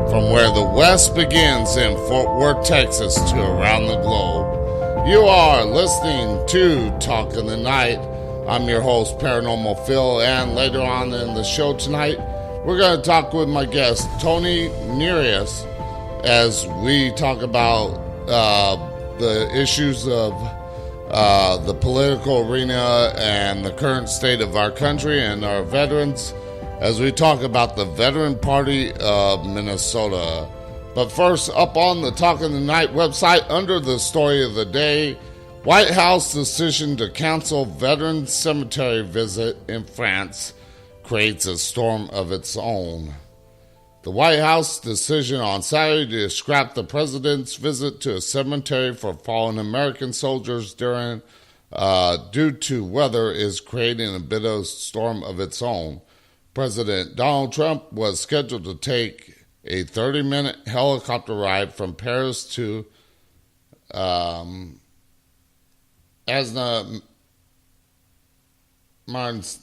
From where the West begins in Fort Worth, Texas, to around the globe. You are listening to Talk in the Night. I'm your host, Paranormal Phil, and later on in the show tonight, we're going to talk with my guest, Tony Nereus, as we talk about the issues of the political arena and the current state of our country and our veterans, as we talk about the Veteran Party of Minnesota. But first, up on the Talk in the Night website, under the story of the day, White House decision to cancel Veterans Cemetery visit in France creates a storm of its own. The White House decision on Saturday to scrap the president's visit to a cemetery for fallen American soldiers due to weather is creating a bit of a storm of its own. President Donald Trump was scheduled to take a 30-minute helicopter ride from Paris to Asna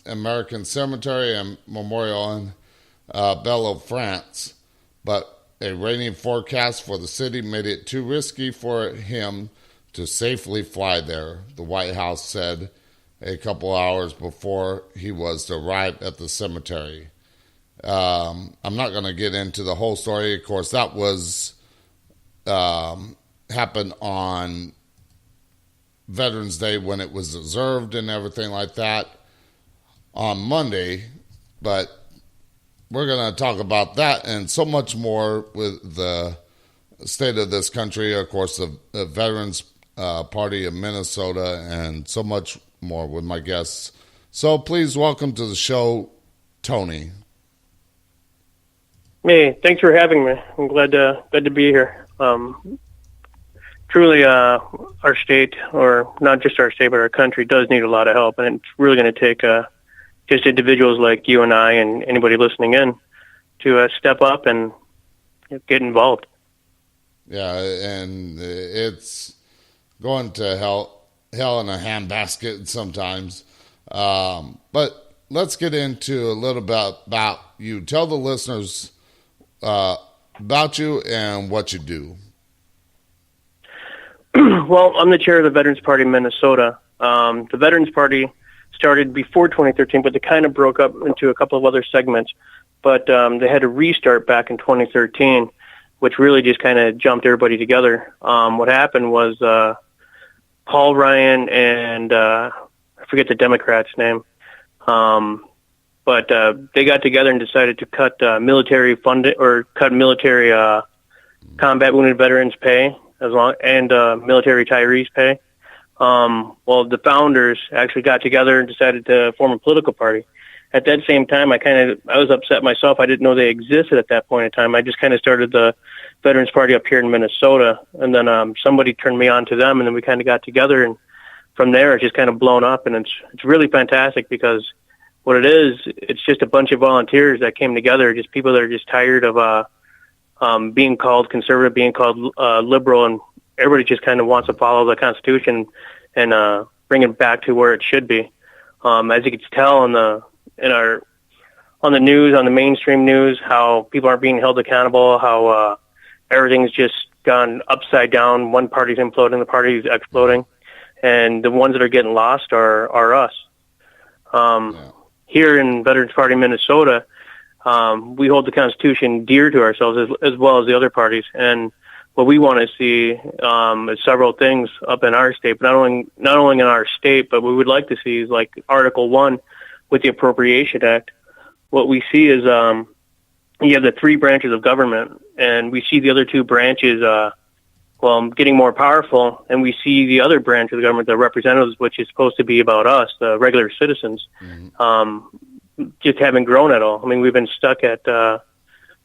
American Cemetery and Memorial in Belleau, France, but a rainy forecast for the city made it too risky for him to safely fly there, the White House said a couple hours before he was to arrive at the cemetery. I'm not going to get into the whole story. Of course, that was happened on Veterans Day when it was observed and everything like that on Monday, but we're going to talk about that and so much more with the state of this country, of course, the Veterans Party of Minnesota, and so much more with my guests. So please welcome to the show, Tony. Hey, thanks for having me. I'm glad to be here. Truly, our state, or not just our state, but our country does need a lot of help, and it's really going to take just individuals like you and I and anybody listening in to step up and get involved. Yeah, and it's going to hell in a handbasket sometimes. But let's get into a little bit about you. Tell the listeners about you and what you do. Well, I'm the chair of the Veterans Party of Minnesota. The Veterans Party started before 2013, but they kind of broke up into a couple of other segments. But they had a restart back in 2013, which really just kind of jumped everybody together. What happened was Paul Ryan and I forget the Democrat's name, but they got together and decided to cut military funding or cut military combat wounded veterans pay and military retirees pay. Well, the founders actually got together and decided to form a political party. At that same time, I was upset myself. I didn't know they existed at that point in time. I just kind of started the Veterans Party up here in Minnesota, and then somebody turned me on to them, and then we kind of got together, and from there it's just kind of blown up, and it's really fantastic because what it is, it's just a bunch of volunteers that came together, just people that are just tired of being called conservative, being called liberal, and everybody just kind of wants to follow the Constitution and bring it back to where it should be. As you can tell on the news, on the mainstream news, how people aren't being held accountable, how everything's just gone upside down. One party's imploding, the party's exploding, and the ones that are getting lost are us. Here in Veterans Party Minnesota, we hold the Constitution dear to ourselves as well as the other parties, and what we want to see is several things up in our state, but not only in our state, but what we would like to see is like Article 1 with the Appropriation Act. What we see is you have the three branches of government, and we see the other two branches getting more powerful, and we see the other branch of the government, the representatives, which is supposed to be about us, the regular citizens, just haven't grown at all. I mean, we've been stuck at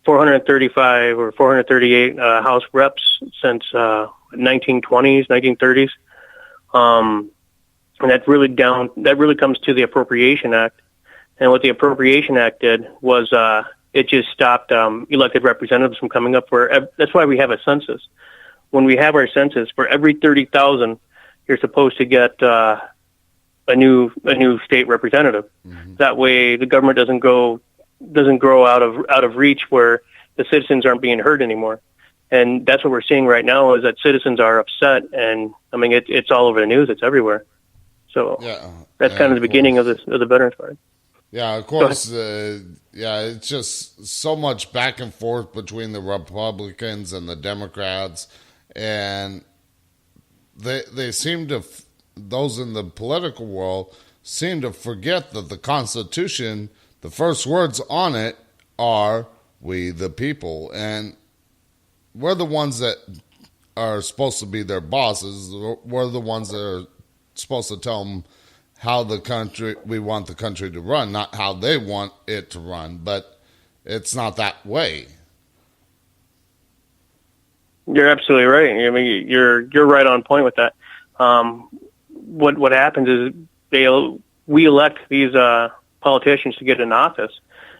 435 or 438 House reps since 1920s, 1930s. And that really comes to the Appropriation Act. And what the Appropriation Act did was it just stopped elected representatives from coming up that's why we have a census. When we have our census, for every 30,000, you're supposed to get a new state representative. Mm-hmm. That way the government doesn't grow out of reach where the citizens aren't being heard anymore. And that's what we're seeing right now is that citizens are upset. And I mean, it's all over the news. It's everywhere. So that's kind of the beginning of the Veterans Party. Yeah, of course. It's just so much back and forth between the Republicans and the Democrats. And they seem to, those in the political world, seem to forget that the Constitution, the first words on it are "we the people," and we're the ones that are supposed to be their bosses. We're the ones that are supposed to tell them how we want the country to run, not how they want it to run. But it's not that way. You're absolutely right. I mean, you're right on point with that. What happens is we elect these politicians to get in office,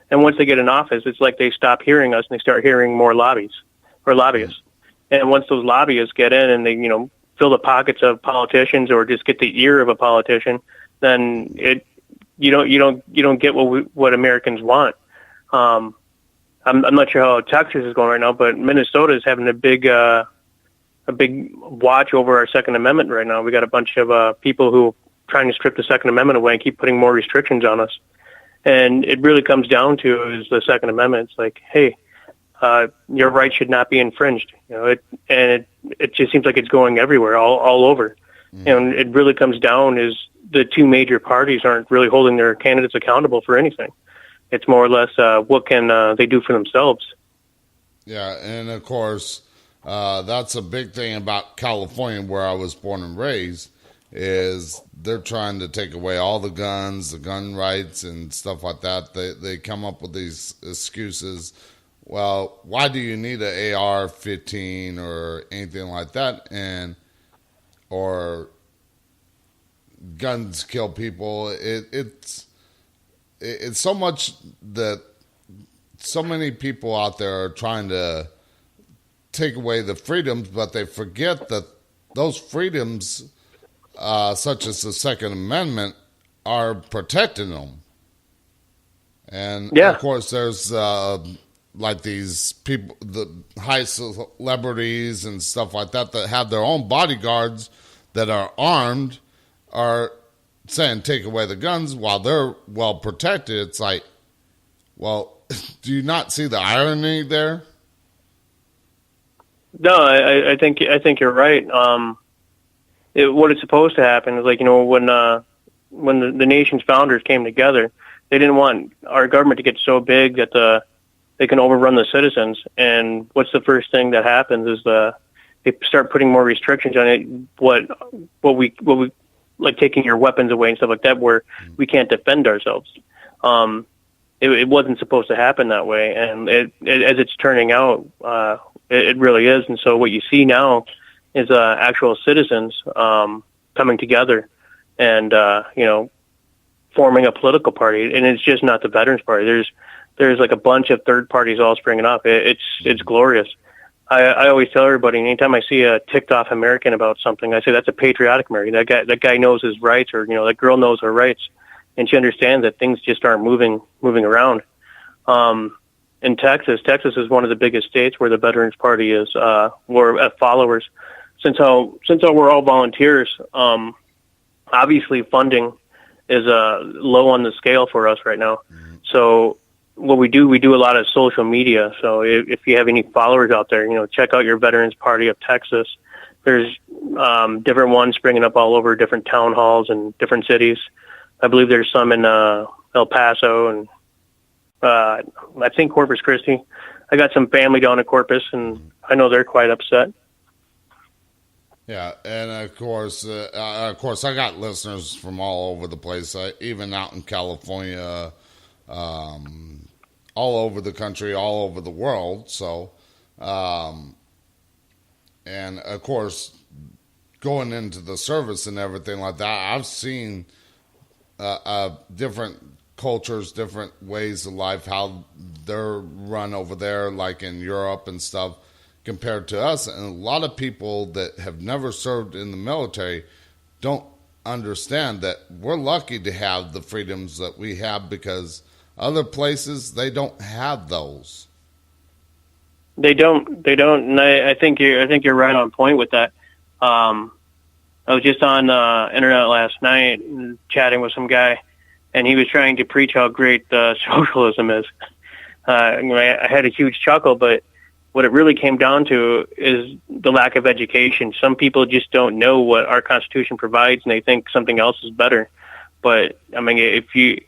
and once they get in office, it's like they stop hearing us and they start hearing more lobbyists. And once those lobbyists get in and they fill the pockets of politicians or just get the ear of a politician, then you don't get what Americans want. I'm not sure how Texas is going right now, but Minnesota is having a big watch over our Second Amendment right now. We got a bunch of people who are trying to strip the Second Amendment away and keep putting more restrictions on us. And it really comes down to is the Second Amendment. It's like, hey, your rights should not be infringed. It just seems like it's going everywhere, all over. And it really comes down is the two major parties aren't really holding their candidates accountable for anything. It's more or less what can they do for themselves. Yeah, and of course, that's a big thing about California, where I was born and raised, is they're trying to take away all the guns, the gun rights, and stuff like that. They come up with these excuses. Well, why do you need an AR-15 or anything like that? Or guns kill people. It's so much that so many people out there are trying to take away the freedoms, but they forget that those freedoms, such as the Second Amendment, are protecting them. And of course, there's like these people, the high celebrities and stuff like that have their own bodyguards that are armed, are saying take away the guns while they're well protected. It's like, well, do you not see the irony there? No, I think you're right. What is supposed to happen is, like, when the nation's founders came together, they didn't want our government to get so big that they can overrun the citizens. And what's the first thing that happens is they start putting more restrictions on it. What we like taking your weapons away and stuff like that, where we can't defend ourselves. It wasn't supposed to happen that way, and as it's turning out, it really is. And so what you see now is actual citizens coming together and forming a political party, and it's just not the Veterans Party. There's like a bunch of third parties all springing up. It's glorious. I always tell everybody, anytime I see a ticked off American about something, I say that's a patriotic American. That guy knows his rights, or that girl knows her rights, and she understands that things just aren't moving around. In Texas is one of the biggest states where the Veterans Party is. We're followers. Since we're all volunteers, obviously funding is low on the scale for us right now. So what we do a lot of social media. So if you have any followers out there, check out your Veterans Party of Texas. There's different ones springing up all over different town halls and different cities. I believe there's some in El Paso and I think Corpus Christi. I got some family down in Corpus, and I know they're quite upset. Yeah, and of course, I got listeners from all over the place, even out in California, all over the country, all over the world. So, and of course, going into the service and everything like that, I've seen different cultures, different ways of life, how they're run over there, like in Europe and stuff, compared to us. And a lot of people that have never served in the military don't understand that we're lucky to have the freedoms that we have, because other places, they don't have those. They don't. They don't. And I think you're right on point with that. I was just on internet last night chatting with some guy, and he was trying to preach how great socialism is. I had a huge chuckle, but what it really came down to is the lack of education. Some people just don't know what our Constitution provides, and they think something else is better. But I mean, if you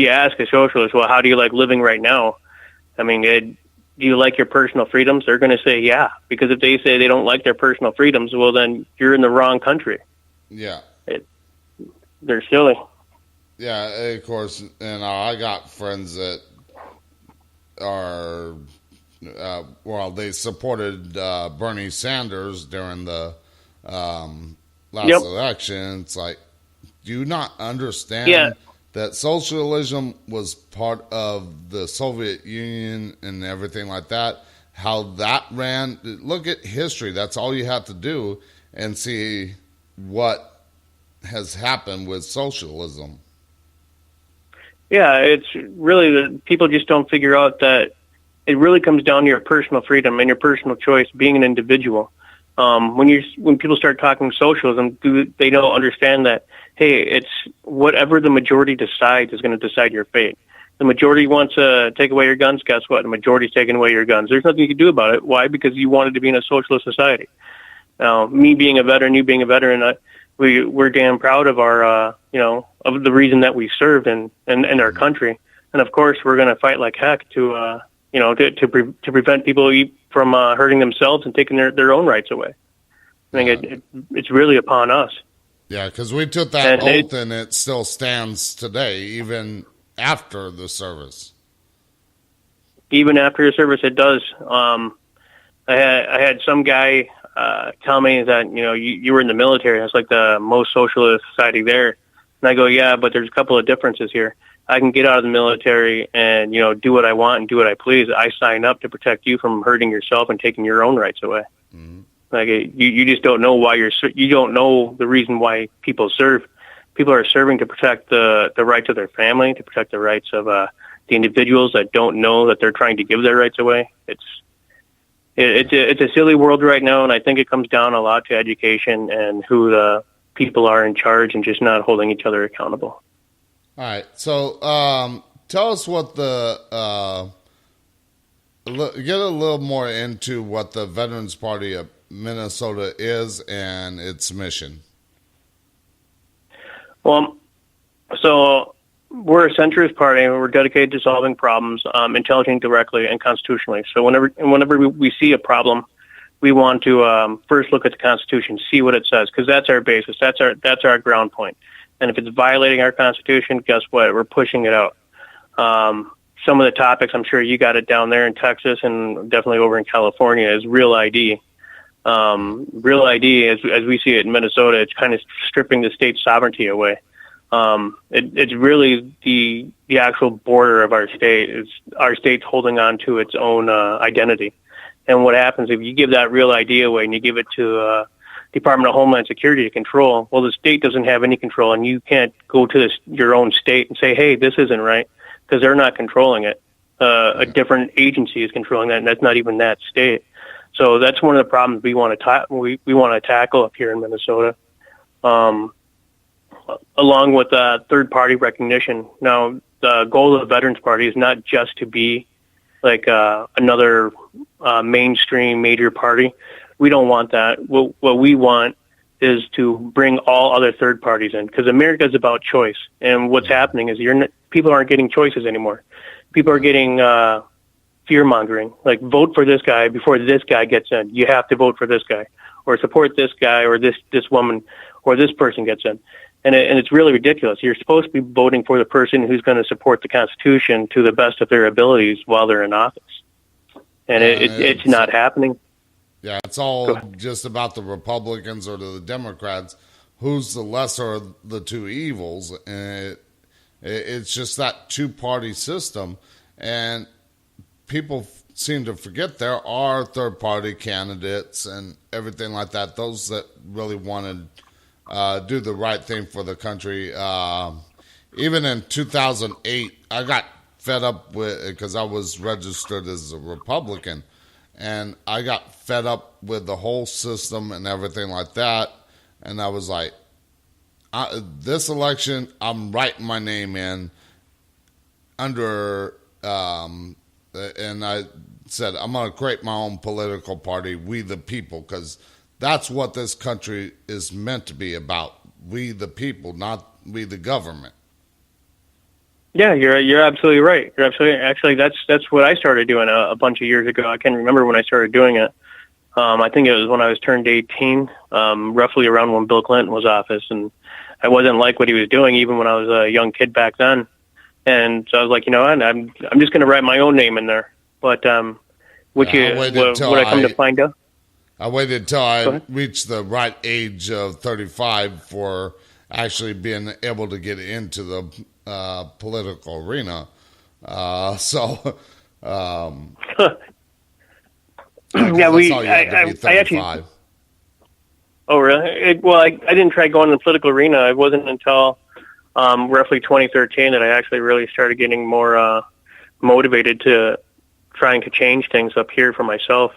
ask a socialist, well, how do you like living right now? I mean, do you like your personal freedoms? They're going to say, yeah, because if they say they don't like their personal freedoms, well, then you're in the wrong country. Yeah. They're silly. Yeah, of course. And I got friends that are, they supported Bernie Sanders during the last election. It's like, do you not understand that socialism was part of the Soviet Union and everything like that? How that ran? Look at history. That's all you have to do and see what has happened with socialism. Yeah, it's really that people just don't figure out that it really comes down to your personal freedom and your personal choice, being an individual. When people start talking socialism, they don't understand that, hey, it's whatever the majority decides is going to decide your fate. The majority wants to take away your guns. Guess what? The majority's taking away your guns. There's nothing you can do about it. Why? Because you wanted to be in a socialist society. Now, me being a veteran, you being a veteran, we're damn proud of our, of the reason that we served in our country. And of course, we're going to fight like heck to prevent people from hurting themselves and taking their own rights away. I think it's really upon us. Yeah, because we took that oath, and it still stands today, even after the service. Even after the service, it does. I had some guy tell me that you were in the military. It's like the most socialist society there, and I go, yeah, but there's a couple of differences here. I can get out of the military and do what I want and do what I please. I sign up to protect you from hurting yourself and taking your own rights away. Mm-hmm. Like you just don't know why you don't know the reason why people serve. People are serving to protect the rights of their family, to protect the rights of the individuals that don't know that they're trying to give their rights away. It's a silly world right now, and I think it comes down a lot to education and who the people are in charge and just not holding each other accountable. All right, so tell us what get a little more into what the Veterans Party of Minnesota is and its mission. Well, so we're a centrist party, and we're dedicated to solving problems intelligently, directly, and constitutionally. So whenever we see a problem, we want to first look at the Constitution, see what it says, because that's our basis, that's our ground point. And if it's violating our Constitution, guess what? We're pushing it out. Some of the topics, I'm sure you got it down there in Texas and definitely over in California, is Real ID. Real ID, as we see it in Minnesota, it's kind of stripping the state's sovereignty away. It's really the actual border of our state. It's our state's holding on to its own identity. And what happens if you give that Real ID away and you give it to Department of Homeland Security to control? Well, the state doesn't have any control, and you can't go to your own state and say, hey, this isn't right, because they're not controlling it. A different agency is controlling that, and that's not even that state. So that's one of the problems we want to tackle up here in Minnesota, along with third-party recognition. Now, the goal of the Veterans Party is not just to be like another mainstream major party. We don't want that. What we want is to bring all other third parties in, because America is about choice. And what's happening is people aren't getting choices anymore. People are getting fear-mongering, like vote for this guy before this guy gets in. You have to vote for this guy, or support this guy, or this woman, or this person gets in. And it's really ridiculous. You're supposed to be voting for the person who's going to support the Constitution to the best of their abilities while they're in office. And it's not happening. Yeah, it's all just about the Republicans or the Democrats. Who's the lesser of the two evils? And it's just that two-party system. And people seem to forget there are third-party candidates and everything like that, those that really want to do the right thing for the country. Even in 2008, I got fed up with it because I was registered as a Republican. And I got fed up with the whole system and everything like that. And I was like, this election, I'm writing my name in under, and I said, I'm going to create my own political party, We the People, because that's what this country is meant to be about. We the people, not we the government. Yeah, you're absolutely right. You're absolutely actually that's what I started doing a bunch of years ago. I can't remember when I started doing it. I think it was when I was turned 18, roughly around when Bill Clinton was office, and I wasn't like what he was doing even when I was a young kid back then. And so I was like, you know what, I'm just going to write my own name in there. But what I come to find out? I waited till I reached the right age of 35 for actually being able to get into the political arena. Yeah, I actually. Oh, really? I didn't try going in the political arena. It wasn't until roughly 2013 that I actually really started getting more motivated to trying to change things up here for myself.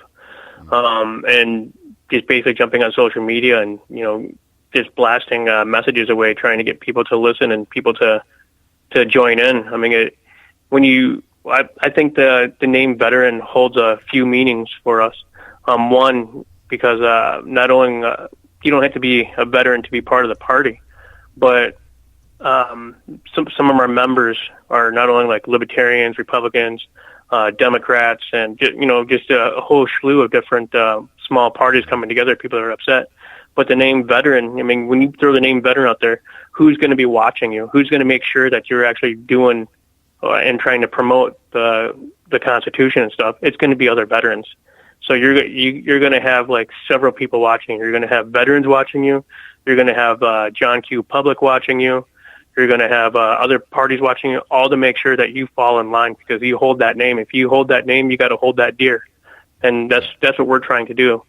And just basically jumping on social media and, you know, just blasting messages away, trying to get people to listen and people to join in. I mean, I think the name veteran holds a few meanings for us. One, because not only you don't have to be a veteran to be part of the party, but some of our members are not only like libertarians, Republicans, Democrats, and just a whole slew of different small parties coming together. People are upset, but the name veteran. I mean, when you throw the name veteran out there, who's going to be watching you? Who's going to make sure that you're actually doing and trying to promote the Constitution and stuff? It's going to be other veterans. So you're going to have like several people watching. You're going to have veterans watching you. You're going to have John Q. Public watching you. You're going to have other parties watching you, all to make sure that you fall in line because you hold that name. If you hold that name, you got to hold that deer, and that's what we're trying to do.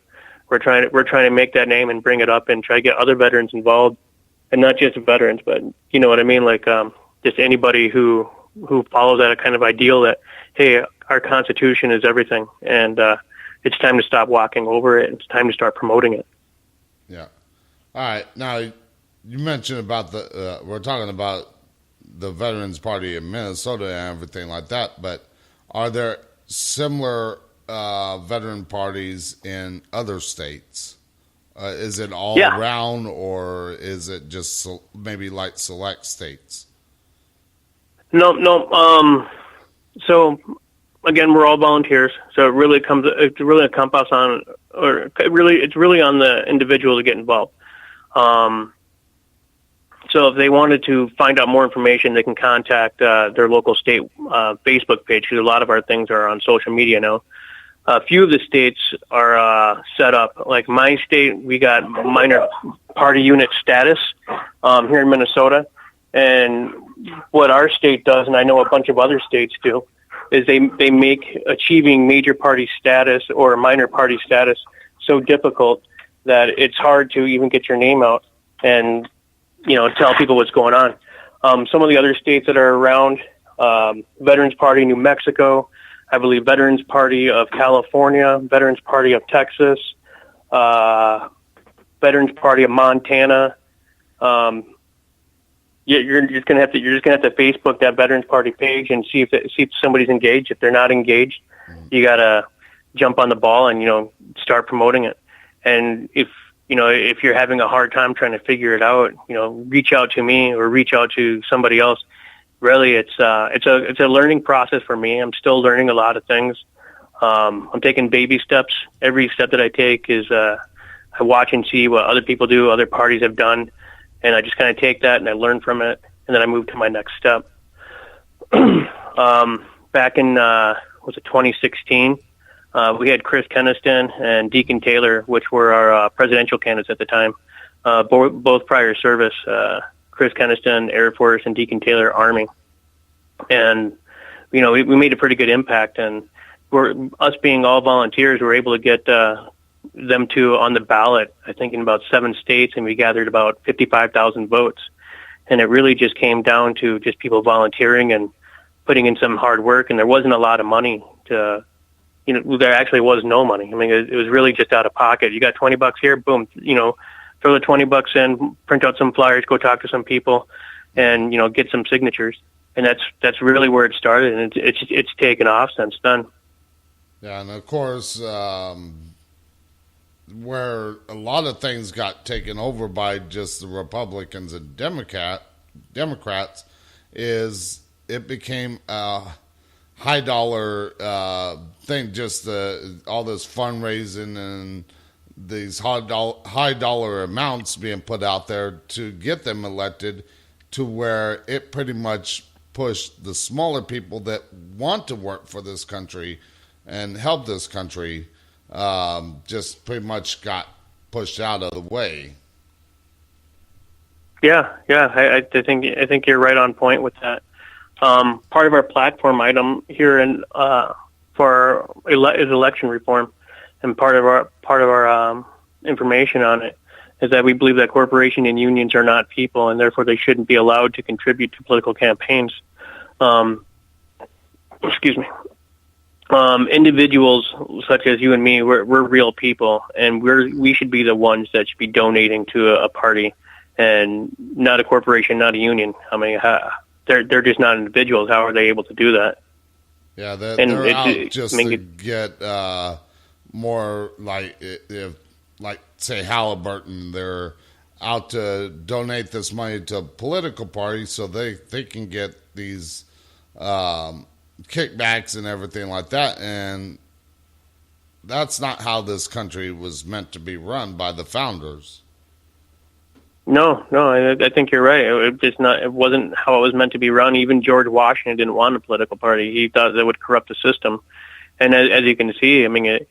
We're trying to make that name and bring it up and try to get other veterans involved, and not just veterans, but you know what I mean, like just anybody who follows that kind of ideal that hey, our Constitution is everything, and it's time to stop walking over it. It's time to start promoting it. Yeah. All right. Now, you mentioned about we're talking about the Veterans Party in Minnesota and everything like that, but are there similar veteran parties in other states? Is it all around, or is it just maybe like select states? No. So again, we're all volunteers, so it's really on the individual to get involved. So if they wanted to find out more information, they can contact their local state Facebook page, because a lot of our things are on social media now. A few of the states are set up. Like my state, we got minor party unit status here in Minnesota. And what our state does, and I know a bunch of other states do, is they make achieving major party status or minor party status so difficult that it's hard to even get your name out and tell people what's going on. Some of the other states that are around, Veterans Party New Mexico, I believe Veterans Party of California, Veterans Party of Texas, Veterans Party of Montana. You're just gonna have to Facebook that Veterans Party page and see if somebody's engaged. If they're not engaged, you gotta jump on the ball and start promoting it. And if you're having a hard time trying to figure it out, reach out to me or reach out to somebody else. Really, it's a learning process for me. I'm still learning a lot of things. I'm taking baby steps. Every step that I take is I watch and see what other people do, other parties have done, and I just kind of take that and I learn from it, and then I move to my next step. Back in 2016. We had Chris Keniston and Deacon Taylor, which were our presidential candidates at the time, both prior service, Chris Keniston, Air Force, and Deacon Taylor, Army. And, we made a pretty good impact. And us being all volunteers, we were able to get them on the ballot, I think, in about 7 states, and we gathered about 55,000 votes. And it really just came down to just people volunteering and putting in some hard work, and there wasn't a lot of money to there actually was no money. I mean, it was really just out of pocket. You got $20 here, boom, throw the $20 in, print out some flyers, go talk to some people, and get some signatures. And that's really where it started, and it's taken off since then. Yeah, and of course, where a lot of things got taken over by just the Republicans and Democrats is it became a high dollar thing, just all this fundraising and these high dollar amounts being put out there to get them elected, to where it pretty much pushed the smaller people that want to work for this country and help this country, just pretty much got pushed out of the way. Yeah. I think you're right on point with that. Part of our platform item here is election reform, and part of our information on it is that we believe that corporations and unions are not people, and therefore they shouldn't be allowed to contribute to political campaigns. Excuse me. Individuals such as you and me, we're real people, and we should be the ones that should be donating to a party, and not a corporation, not a union. I mean, they're just not individuals. How are they able to do that? Yeah, they're out just to get more like say Halliburton. They're out to donate this money to a political party so they can get these kickbacks and everything like that, and that's not how this country was meant to be run by the founders. No, I think you're right. It wasn't how it was meant to be run. Even George Washington didn't want a political party. He thought that would corrupt the system. And as you can see, I mean,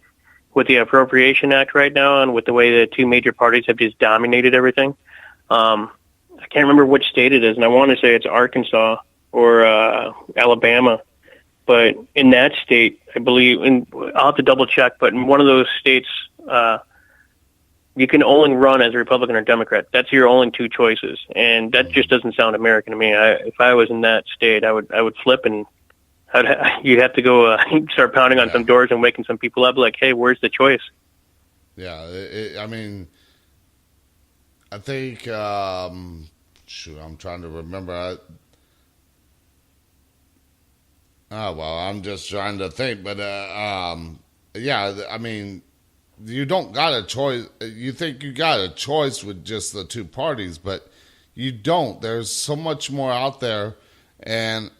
with the Appropriation Act right now, and with the way the two major parties have just dominated everything, I can't remember which state it is, and I want to say it's Arkansas or Alabama. But in that state, I believe, and I'll have to double check, but in one of those states, you can only run as a Republican or Democrat. That's your only two choices, and that just doesn't sound American to me. If I was in that state, I would flip, and you'd have to go start pounding on some doors and waking some people up, like, hey, where's the choice? Yeah, I mean, I think, I'm trying to remember. I'm just trying to think, but yeah, I mean, you don't got a choice. You think you got a choice with just the two parties, but you don't. There's so much more out there, and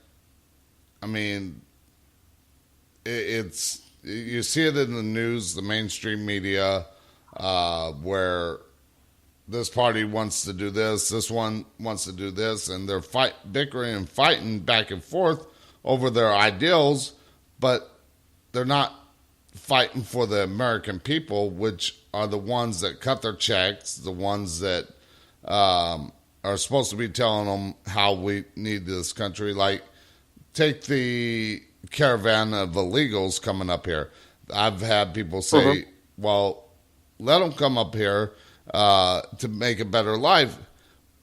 I mean, it's you see it in the news, the mainstream media, where this party wants to do this one wants to do this, and they're bickering and fighting back and forth over their ideals, but they're not fighting for the American people, which are the ones that cut their checks, the ones that are supposed to be telling them how we need this country. Like, take the caravan of illegals coming up here. I've had people say, well, let them come up here to make a better life.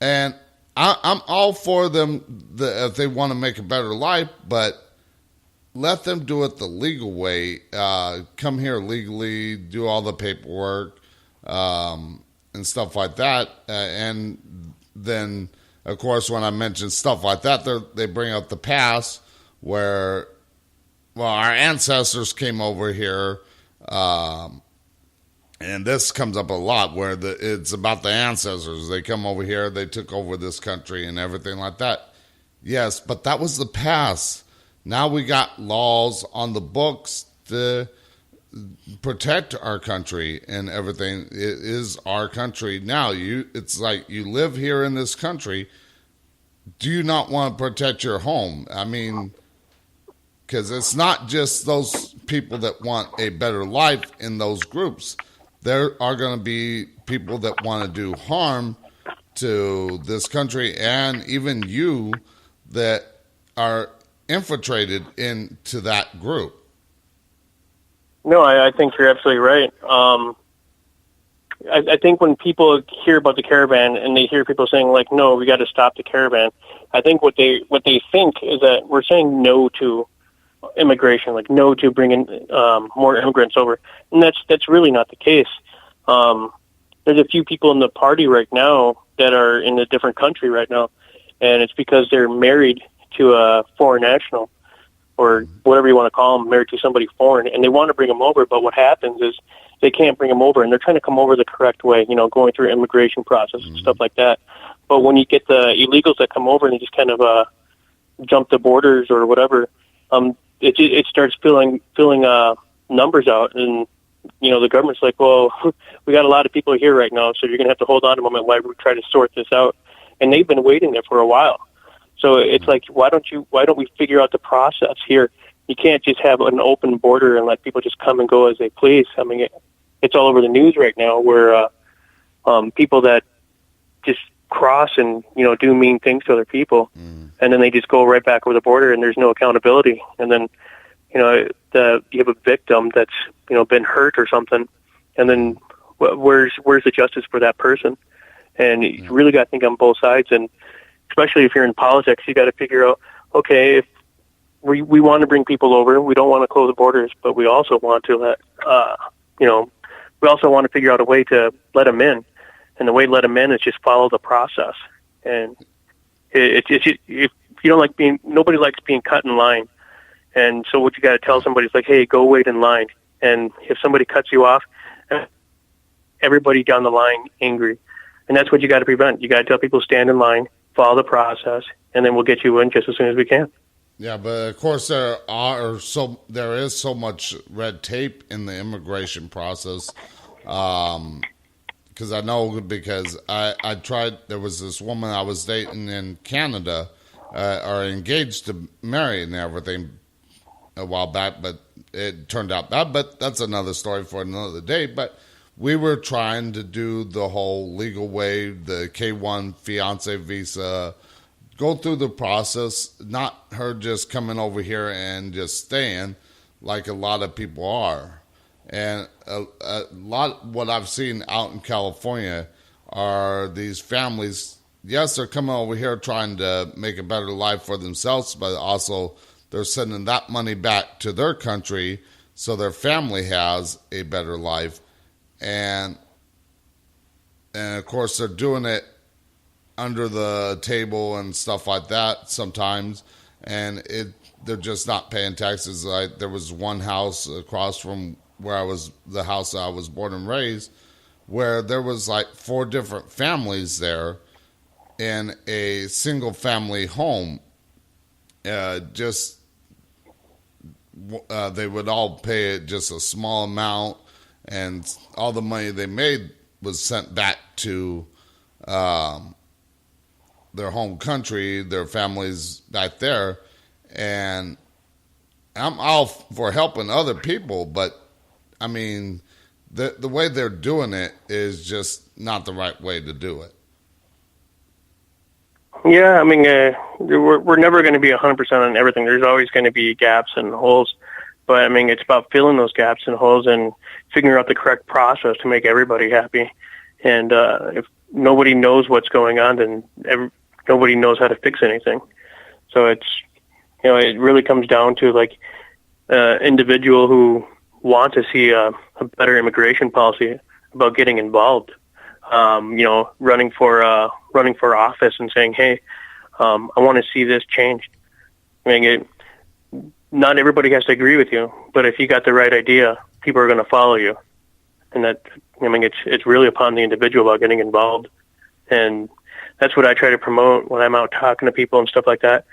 And I'm all for them if they want to make a better life, but let them do it the legal way. Come here legally, do all the paperwork and stuff like that. And then, of course, when I mention stuff like that, they bring up the past where, well, our ancestors came over here. And this comes up a lot where it's about the ancestors. They come over here, they took over this country and everything like that. Yes, but that was the past. Now we got laws on the books to protect our country and everything. It is our country now. It's like you live here in this country. Do you not want to protect your home? I mean, because it's not just those people that want a better life in those groups. There are going to be people that want to do harm to this country, and even you that are infiltrated into that group. No, I think you're absolutely right. I think when people hear about the caravan and they hear people saying, like, no, we got to stop the caravan, I think what they think is that we're saying no to immigration, like no to bringing more immigrants over, and that's really not the case. There's a few people in the party right now that are in a different country right now, and it's because they're married to a foreign national, or whatever you want to call them, married to somebody foreign, and they want to bring them over, but what happens is they can't bring them over, and they're trying to come over the correct way, going through immigration process and stuff like that. But when you get the illegals that come over and they just kind of jump the borders or whatever, it starts filling numbers out, and the government's like, well, we got a lot of people here right now, so you're going to have to hold on a moment while we try to sort this out. And they've been waiting there for a while. So it's like, why don't we figure out the process here? You can't just have an open border and let people just come and go as they please. I mean, it's all over the news right now where people that just cross and do mean things to other people, and then they just go right back over the border, and there's no accountability. And then you have a victim that's been hurt or something, and then where's the justice for that person? And you really got to think on both sides, and especially if you're in politics, you got to figure out, okay, if we want to bring people over, we don't want to close the borders, but we also want to we also want to figure out a way to let them in. And the way to let them in is just follow the process. And if you don't like nobody likes being cut in line. And so what you got to tell somebody is like, hey, go wait in line. And if somebody cuts you off, everybody down the line angry. And that's what you got to prevent. You got to tell people stand in line, follow the process, and then we'll get you in just as soon as we can. Yeah, but of course there is so much red tape in the immigration process. Because I tried. There was this woman I was dating in Canada, or engaged to marry and everything a while back, but it turned out bad. But that's another story for another day. But we were trying to do the whole legal way, the K-1 fiance visa, go through the process, not her just coming over here and just staying like a lot of people are. And a lot what I've seen out in California are these families, yes, they're coming over here trying to make a better life for themselves, but also they're sending that money back to their country so their family has a better life. And of course, they're doing it under the table and stuff like that sometimes, and they're just not paying taxes. Like there was one house across from the house that I was born and raised, where there was like 4 different families there in a single family home. They would all pay just a small amount, and all the money they made was sent back to their home country, their families back there. And I'm all for helping other people, but I mean, the way they're doing it is just not the right way to do it. Yeah, I mean, we're never going to be 100% on everything. There's always going to be gaps and holes. But, I mean, it's about filling those gaps and holes and figuring out the correct process to make everybody happy. And if nobody knows what's going on, then nobody knows how to fix anything. So it's, it really comes down to, like, individual who want to see a better immigration policy about getting involved. Running for office and saying, hey, I want to see this changed. I mean, not everybody has to agree with you, but if you got the right idea, people are going to follow you. And that, I mean, it's really upon the individual about getting involved. And that's what I try to promote when I'm out talking to people and stuff like that.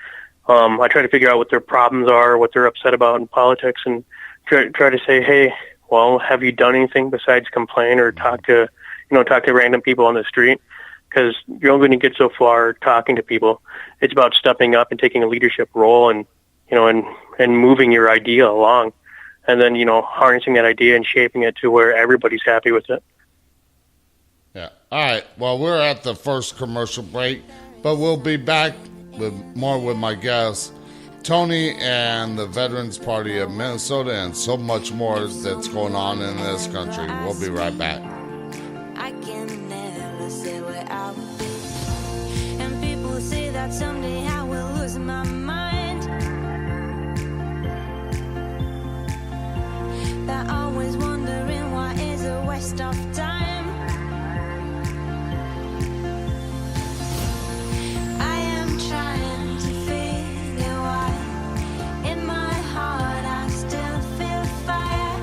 I try to figure out what their problems are, what they're upset about in politics, and try to say, hey, well, have you done anything besides complain or talk to random people on the street? Because you're only going to get so far talking to people. It's about stepping up and taking a leadership role and moving your idea along, and then, harnessing that idea and shaping it to where everybody's happy with it. Yeah. All right. Well, we're at the first commercial break, but we'll be back with more with my guests, Tony, and the Veterans Party of Minnesota, and so much more that's going on in this country. We'll be right back. I can never say where I will be, and people say that someday I will lose my mind. worst of time. I am trying to figure why in my heart I still feel fire.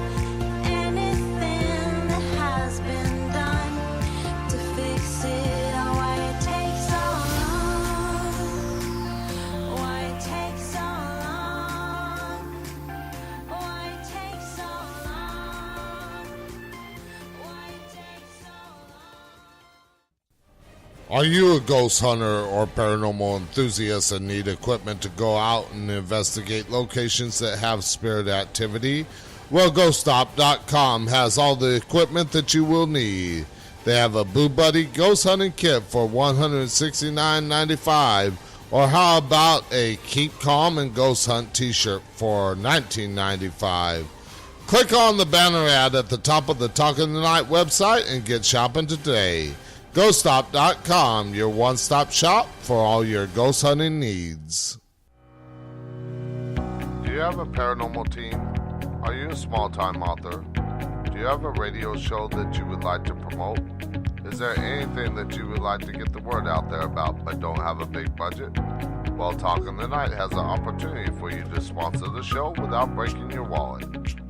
Anything that has been done to fix it, or why it takes so long, why it takes so long, why it takes so long, why it takes so long. Are you a ghost hunter or paranormal enthusiast and need equipment to go out and investigate locations that have spirit activity? Well, GhostStop.com has all the equipment that you will need. They have a Boo Buddy ghost hunting kit for $169.95, or how about a Keep Calm and Ghost Hunt t-shirt for $19.95. Click on the banner ad at the top of the Talking the Night website and get shopping today. GhostStop.com, your one-stop shop for all your ghost hunting needs. Do you have a paranormal team? Are you a small-time author? Do you have a radio show that you would like to promote? Is there anything that you would like to get the word out there about but don't have a big budget? Well, Talking the Night has an opportunity for you to sponsor the show without breaking your wallet.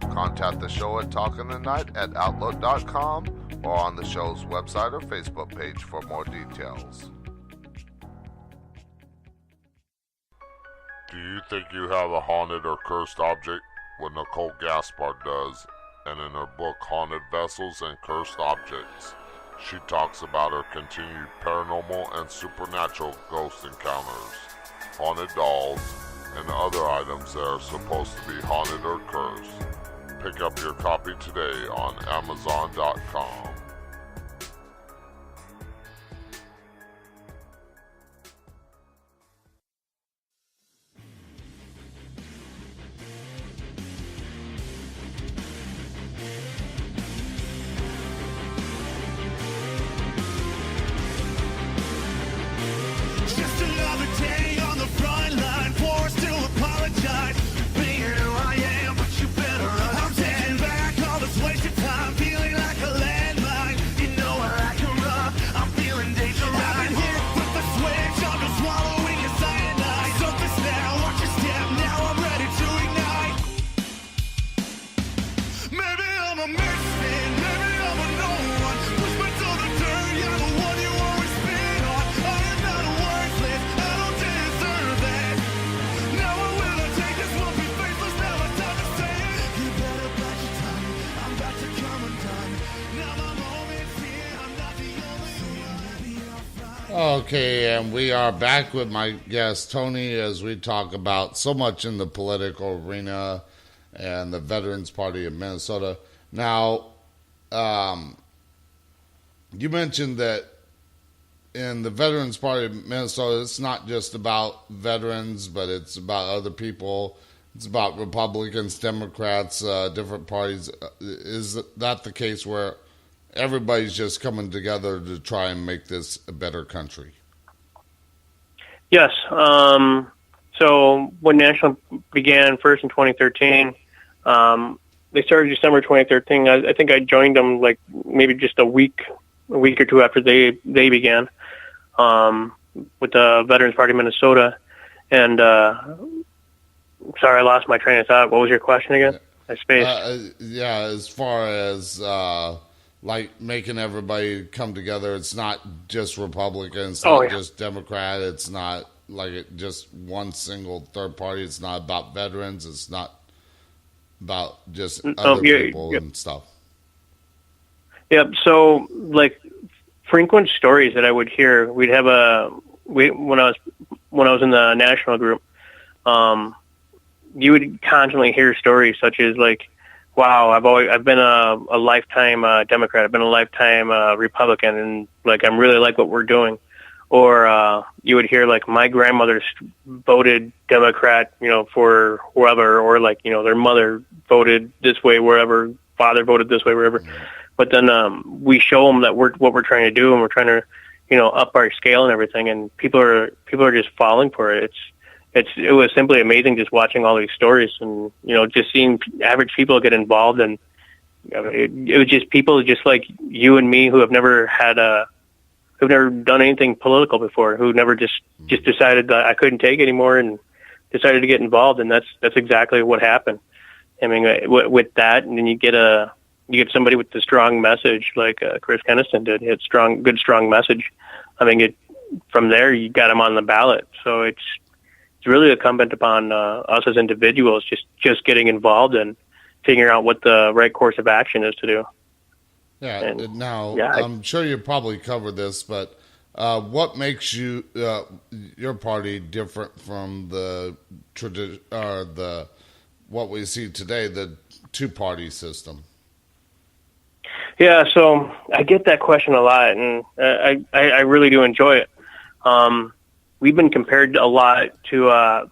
Contact the show at talkingthenight@outlook.com or on the show's website or Facebook page for more details. Do you think you have a haunted or cursed object? Well, Nicole Gaspard does, and in her book Haunted Vessels and Cursed Objects, she talks about her continued paranormal and supernatural ghost encounters, haunted dolls, and other items that are supposed to be haunted or cursed. Pick up your copy today on Amazon.com. Just another day on the front line, forced to apologize for being who I am, but you better run. I'm taking back all this wasted time, feeling like a landmine. You know where I can run, I'm feeling dangerous. I've been hit with the switch, I'm just swallowing your cyanide. Something's now, watch your step, now I'm ready to ignite. Maybe I'm a misfit, maybe I'm a no one. Push me to the dirt, you're the one you always spit on. I am not worthless, I don't deserve that. Now I will take this, won't be faithless, now it's time to say it. You better bite your tongue, I'm about to come undone. Now my moment's here, I'm not the only one. Maybe I'll find. Okay, and we are back with my guest Tony as we talk about so much in the political arena and the Veterans Party of Minnesota. Now, you mentioned that in the Veterans Party of Minnesota, it's not just about veterans, but it's about other people. It's about Republicans, Democrats, different parties. Is that the case where everybody's just coming together to try and make this a better country? Yes. So when National began first in 2013, they started December 2013. I think I joined them like maybe just a week or two after they began with the Veterans Party of Minnesota. And sorry, I lost my train of thought. What was your question again? I spaced. Yeah, as far as like making everybody come together, it's not just Republican, it's not just Democrat, it's not like just one single third party, it's not about veterans, it's not about just other people and stuff. Yep. So, like, frequent stories that I would hear, when I was in the national group, you would constantly hear stories such as like, wow, I've been a lifetime Democrat, I've been a lifetime Republican, and like I'm really like what we're doing. Or you would hear like my grandmother voted Democrat, for whoever, or like their mother voted this way wherever, father voted this way wherever. But then we show them that what we're trying to do, and we're trying to up our scale and everything, and people are just falling for it. It was simply amazing just watching all these stories and just seeing average people get involved and I mean, it was just people just like you and me who have never who've never done anything political before, who never just decided that I couldn't take anymore and decided to get involved, and that's exactly what happened. I mean, with that, and then you get somebody with a strong message like Chris Kenniston did. He had good strong message. I mean, from there you got him on the ballot. So it's really incumbent upon us as individuals just getting involved and figuring out what the right course of action is to do. Yeah. And, Now, yeah, I'm sure you probably covered this, but what makes your party different from the what we see today, the two-party system? Yeah, so I get that question a lot, and I really do enjoy it. We've been compared a lot to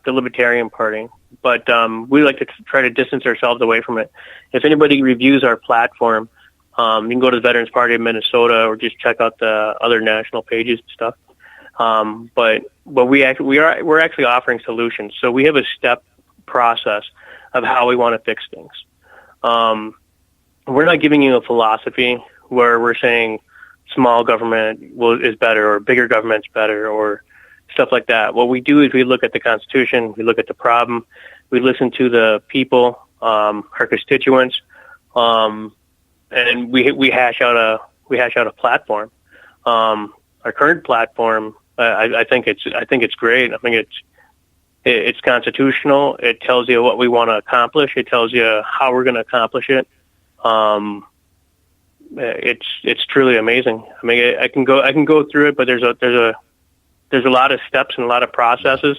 the Libertarian Party, but we like to try to distance ourselves away from it. If anybody reviews our platform, you can go to the Veterans Party of Minnesota or just check out the other national pages and stuff. But we're actually offering solutions. So we have a step process of how we want to fix things. We're not giving you a philosophy where we're saying small government is better or bigger government's better or stuff like that. What we do is we look at the Constitution, we look at the problem, we listen to the people, our constituents, and we hash out a platform. Our current platform, I think it's great. I think it's constitutional. It tells you what we want to accomplish. It tells you how we're going to accomplish it. It's truly amazing. I mean, I can go through it, but there's a lot of steps and a lot of processes.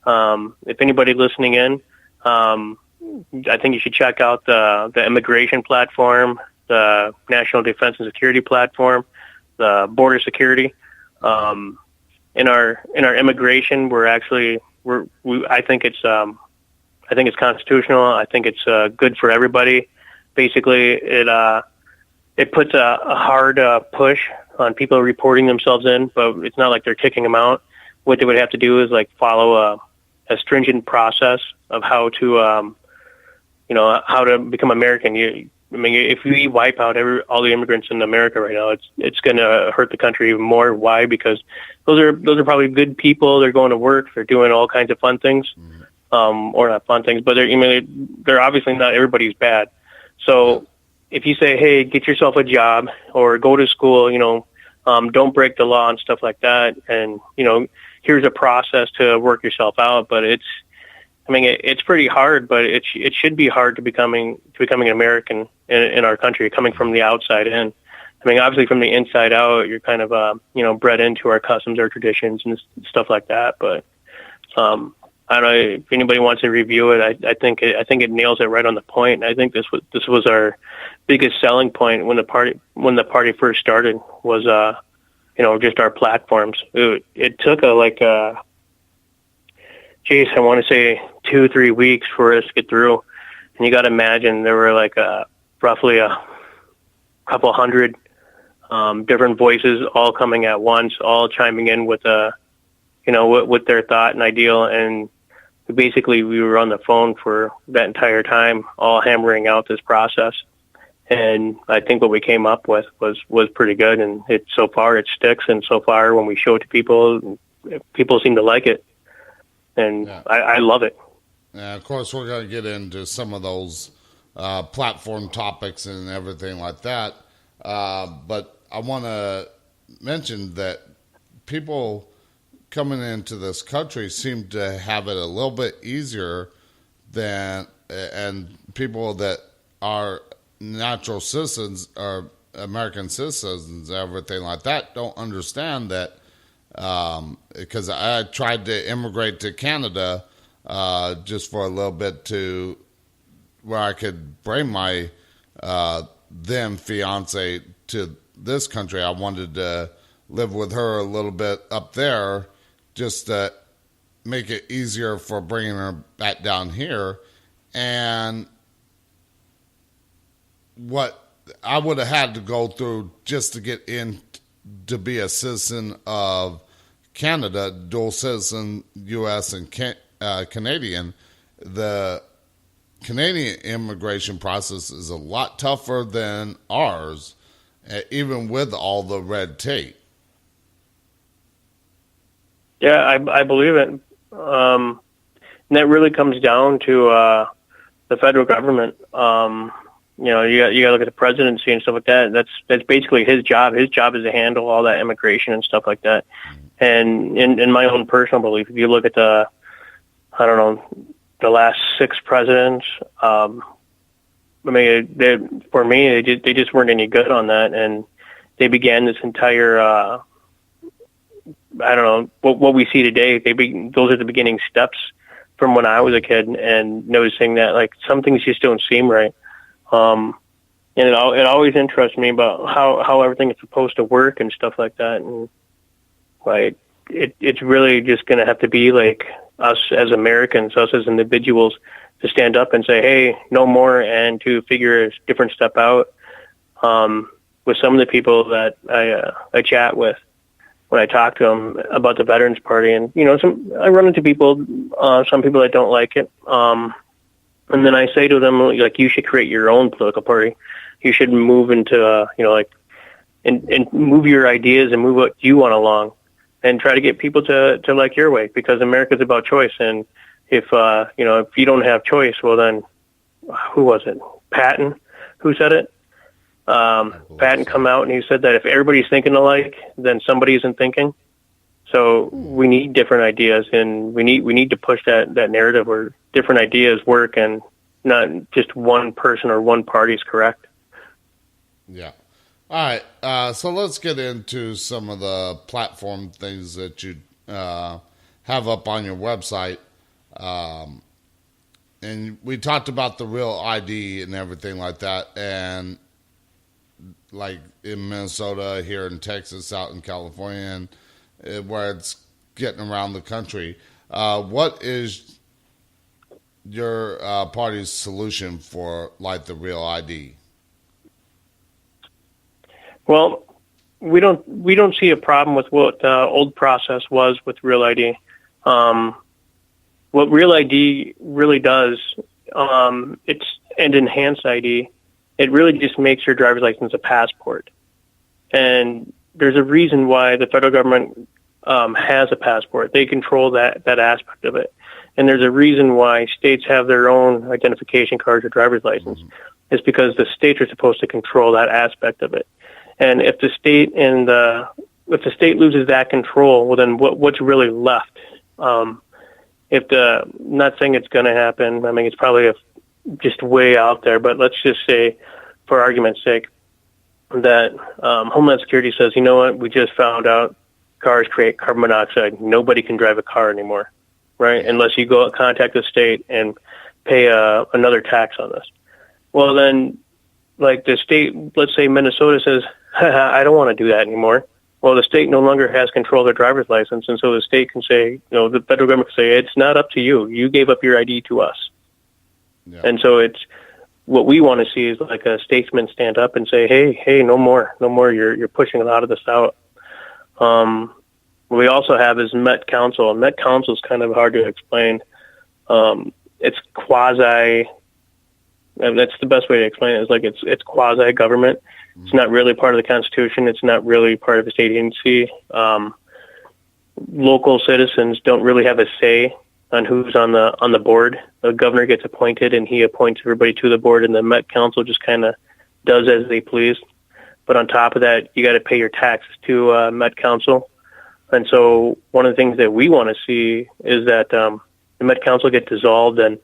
If anybody listening in, I think you should check out the immigration platform, the National Defense and Security platform, the border security. In our immigration, I think it's constitutional. I think it's good for everybody. Basically, it puts a hard push on people reporting themselves in, but it's not like they're kicking them out. What they would have to do is like follow a stringent process of how to become American. I mean, if we wipe out all the immigrants in America right now, it's going to hurt the country even more. Why? Because those are probably good people. They're going to work. They're doing all kinds of fun things, or not fun things, but they're obviously not everybody's bad. So if you say, hey, get yourself a job or go to school, don't break the law and stuff like that, and here's a process to work yourself out. But it's pretty hard, but it should be hard to becoming an American in our country, coming from the outside in. I mean, obviously from the inside out, you're kind of bred into our customs, our traditions, and stuff like that. But I don't know if anybody wants to review it. I think it nails it right on the point. I think this was our biggest selling point when the party first started was just our platforms. It took I want to say 2-3 weeks for us to get through. And you got to imagine there were roughly a couple hundred different voices all coming at once, all chiming in with with their thought and ideal. And basically we were on the phone for that entire time, all hammering out this process. And I think what we came up with was pretty good. And so far it sticks. And so far when we show it to people seem to like it. And yeah. I love it. Yeah, of course, we're going to get into some of those platform topics and everything like that. But I want to mention that people coming into this country seem to have it a little bit easier and people that are natural citizens or American citizens, everything like that, don't understand that. Because I tried to immigrate to Canada just for a little bit to where I could bring my then fiance to this country. I wanted to live with her a little bit up there just to make it easier for bringing her back down here. And what I would have had to go through just to get in to be a citizen of Canada, dual citizen, U.S. and Canadian, the Canadian immigration process is a lot tougher than ours, even with all the red tape. Yeah, I believe it. And that really comes down to the federal government. You know, you got to look at the presidency and stuff like that. That's basically his job. His job is to handle all that immigration and stuff like that. And in my own personal belief, if you look at the last 6 presidents, I mean, for me, they just weren't any good on that, and they began this entire. What we see today. Those are the beginning steps from when I was a kid, and noticing that like some things just don't seem right. And it always interests me about how everything is supposed to work and stuff like that. And like it's really just going to have to be like us as Americans, us as individuals, to stand up and say, hey, no more, and to figure a different step out. With some of the people that I chat with when I talk to them about the Veterans Party, and you know, I run into people, some people that don't like it. And then I say to them, like, you should create your own political party. You should move into, and move your ideas and move what you want along, and try to get people to like your way, because America's about choice. And if you don't have choice, well then, who was it? Patton, who said it? Patton come out and he said that if everybody's thinking alike, then somebody isn't thinking. So we need different ideas, and we need to push that narrative where different ideas work and not just one person or one party is correct. Yeah. All right. So let's get into some of the platform things that you have up on your website. And we talked about the real ID and everything like that. And like in Minnesota, here in Texas, out in California, and where it's getting around the country. What is your party's solution for like the real ID? Well, we don't see a problem with what the old process was with Real ID. What Real ID really does, it's an enhanced ID. It really just makes your driver's license a passport. And there's a reason why the federal government has a passport. They control that aspect of it. And there's a reason why states have their own identification cards or driver's license. Mm-hmm. It's because the states are supposed to control that aspect of it. And if the state loses that control, well, then what's really left? Not saying it's going to happen. I mean, it's probably just way out there. But let's just say, for argument's sake, that Homeland Security says, you know what? We just found out cars create carbon monoxide. Nobody can drive a car anymore, right? Unless you go contact the state and pay another tax on this. Well, then, like the state, let's say Minnesota says, I don't want to do that anymore. Well, the state no longer has control of their driver's license, and so the state can say, the federal government can say, it's not up to you. You gave up your ID to us. Yeah. And so it's what we want to see is like a statesman stand up and say, hey, no more. You're pushing a lot of this out. What we also have is Met Council. And Met Council is kind of hard to explain. It's quasi. That's the best way to explain it. Is like it's quasi government. Mm-hmm. It's not really part of the Constitution. It's not really part of the state agency. Local citizens don't really have a say on who's on the board. The governor gets appointed, and he appoints everybody to the board, and the Met Council just kind of does as they please. But on top of that, you got to pay your taxes to Met Council. And so one of the things that we want to see is that the Met Council get dissolved, and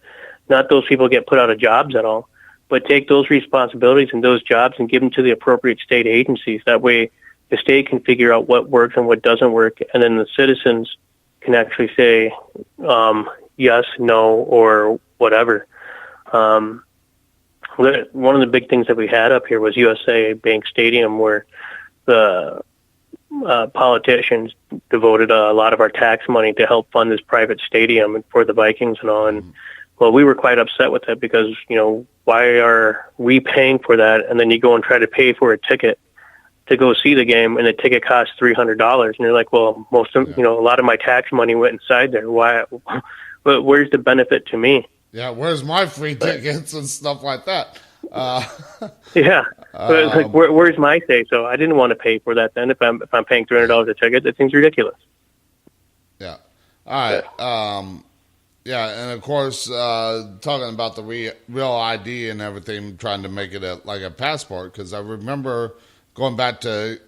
not those people get put out of jobs at all, but take those responsibilities and those jobs and give them to the appropriate state agencies. That way the state can figure out what works and what doesn't work, and then the citizens can actually say yes, no, or whatever. One of the big things that we had up here was USA Bank Stadium, where the politicians devoted a lot of our tax money to help fund this private stadium for the Vikings and all. And well, we were quite upset with that because, why are we paying for that? And then you go and try to pay for a ticket to go see the game, and the ticket costs $300. And you're like, well, a lot of my tax money went inside there. Why? But where's the benefit to me? Yeah, where's my free tickets and stuff like that? Uh, Yeah, but it's like, where's my say? So I didn't want to pay for that. Then if I'm paying $300 a ticket, that seems ridiculous. yeah. All right. Yeah, and of course, talking about the real ID and everything, trying to make it like a passport, because I remember going back to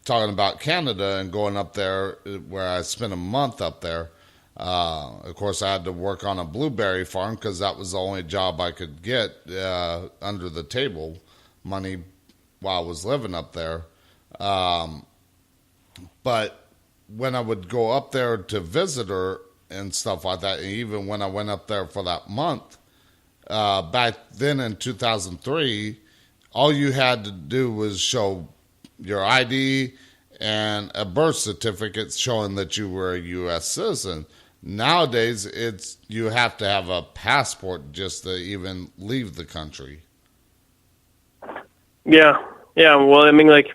talking about Canada and going up there where I spent a month up there. Of course, I had to work on a blueberry farm because that was the only job I could get under the table money while I was living up there. Um, but when I would go up there to visit her and stuff like that, and even when I went up there for that month, back then in 2003, all you had to do was show your ID and a birth certificate showing that you were a U.S. citizen. Nowadays, it's you have to have a passport just to even leave the country. Yeah, yeah. Well, I mean, like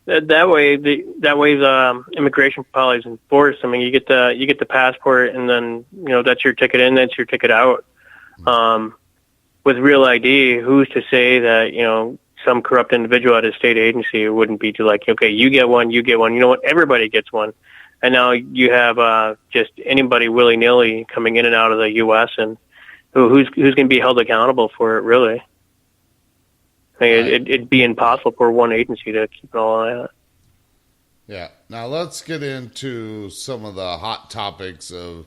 that way, the immigration policy is enforced. I mean, you get the passport, and then that's your ticket in, that's your ticket out. With real ID, who's to say that some corrupt individual at a state agency wouldn't be like, okay, you get one, you get one. You know what? Everybody gets one. And now you have just anybody willy-nilly coming in and out of the U.S. and who's going to be held accountable for it, really? I mean, it'd be impossible for one agency to keep it all on that. Yeah. Now let's get into some of the hot topics of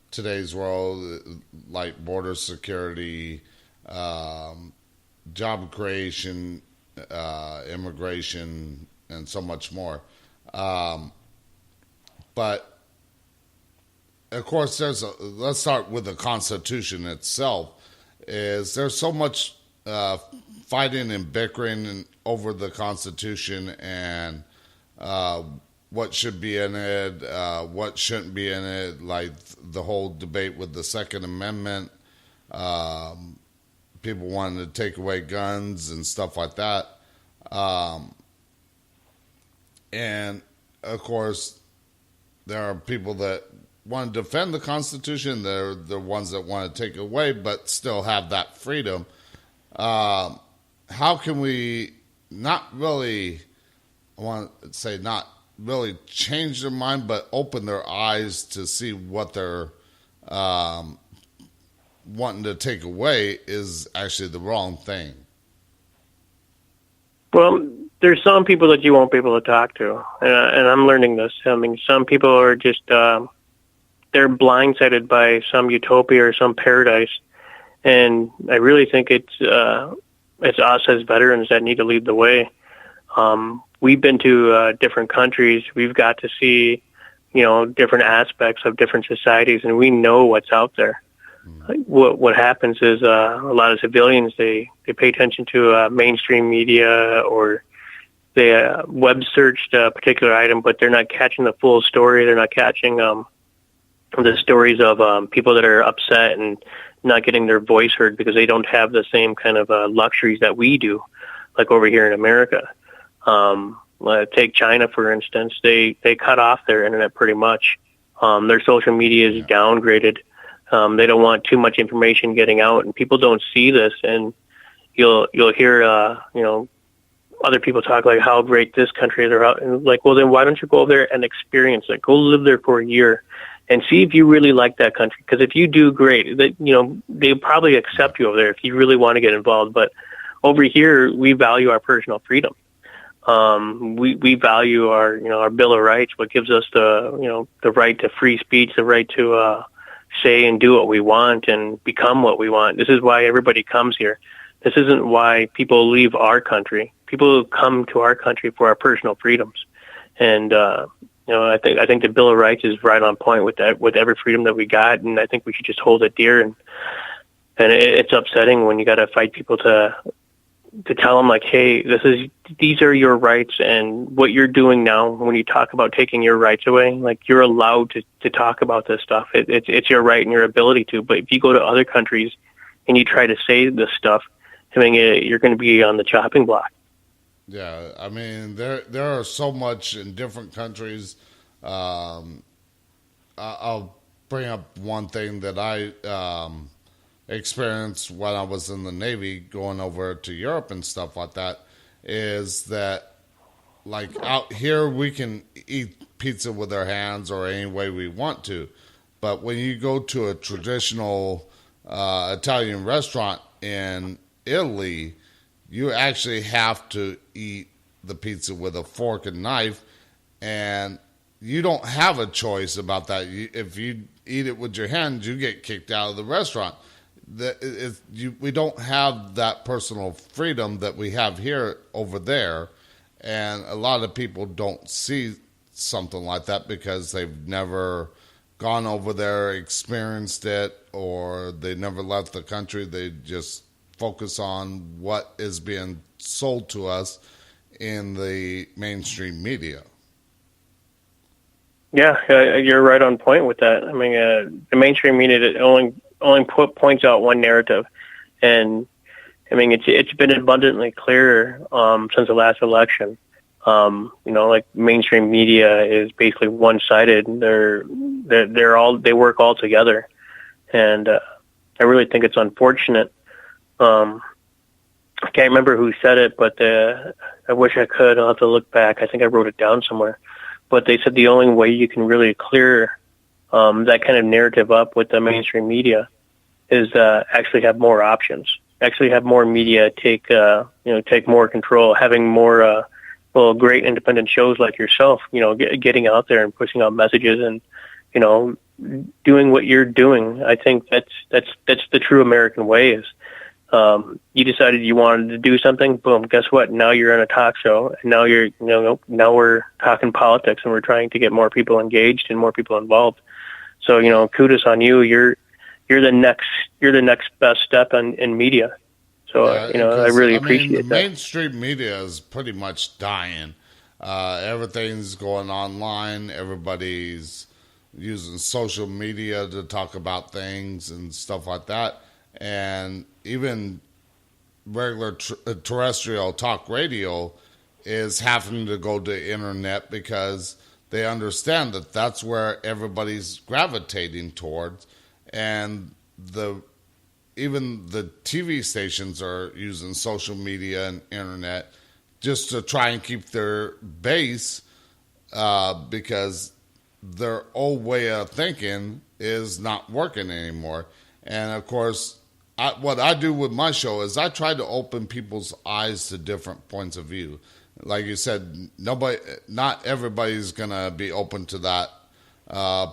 today's world, like border security, job creation, immigration, and so much more. But of course, let's start with the Constitution itself. There's so much fighting and bickering over the Constitution and what should be in it, what shouldn't be in it, like the whole debate with the Second Amendment, people wanting to take away guns and stuff like that. And, of course, there are people that want to defend the Constitution. They're the ones that want to take it away but still have that freedom. How can we not really, I want to say not really change their mind, but open their eyes to see what they're wanting to take away is actually the wrong thing? Well, there's some people that you won't be able to talk to, and I'm learning this. I mean, some people are just they're blindsided by some utopia or some paradise, and I really think it's us as veterans that need to lead the way. We've been to different countries. We've got to see, different aspects of different societies, and we know what's out there. What happens is a lot of civilians, they pay attention to mainstream media, or they web searched a particular item, but they're not catching the full story. They're not catching the stories of people that are upset and not getting their voice heard because they don't have the same kind of luxuries that we do, like over here in America. Take China, for instance. They cut off their internet pretty much. Their social media is downgraded. They don't want too much information getting out, and people don't see this. And you'll hear other people talk like how great this country is, and like, well, then why don't you go over there and experience it? Go live there for a year and see if you really like that country. Because if you do, great. They'll probably accept you over there if you really want to get involved. But over here, we value our personal freedom. We value our Bill of Rights, what gives us the right to free speech, the right to say and do what we want and become what we want. This is why everybody comes here. This isn't why people leave our country. People come to our country for our personal freedoms. And I think the Bill of Rights is right on point with that, with every freedom that we got, and I think we should just hold it dear. And it's upsetting when you got to fight people to tell them, like, hey, these are your rights, and what you're doing now when you talk about taking your rights away, like, you're allowed to talk about this stuff. It's your right and your ability to. But if you go to other countries and you try to say this stuff, I mean, you're going to be on the chopping block. Yeah, I mean, there are so much in different countries. I'll bring up one thing that I experience when I was in the Navy going over to Europe and stuff like that is that, like, out here we can eat pizza with our hands or any way we want to. But when you go to a traditional Italian restaurant in Italy, you actually have to eat the pizza with a fork and knife, and you don't have a choice about that. If you eat it with your hands, you get kicked out of the restaurant. We don't have that personal freedom that we have here over there, and a lot of people don't see something like that because they've never gone over there, experienced it, or they never left the country. They just focus on what is being sold to us in the mainstream media. Yeah, you're right on point with that. I mean, the mainstream media only points out one narrative, and I mean it's been abundantly clear since the last election. Like mainstream media is basically one-sided. They work all together, and I really think it's unfortunate. I can't remember who said it, but I wish I could. I'll have to look back. I think I wrote it down somewhere. But they said the only way you can really clear that kind of narrative up with the mainstream media is actually have more options. Actually have more media take more control, having more great independent shows like yourself, getting out there and pushing out messages and, doing what you're doing. I think that's the true American way is, you decided you wanted to do something, boom, guess what? Now you're on a talk show, and now now we're talking politics, and we're trying to get more people engaged and more people involved. So, kudos on you. You're the next best step in media. So, I really appreciate the that. Mainstream media is pretty much dying. Everything's going online. Everybody's using social media to talk about things and stuff like that. And even regular terrestrial talk radio is having to go to internet because they understand that that's where everybody's gravitating towards. And even the TV stations are using social media and internet just to try and keep their base because their old way of thinking is not working anymore. And of course, what I do with my show is I try to open people's eyes to different points of view. Like you said, not everybody's going to be open to that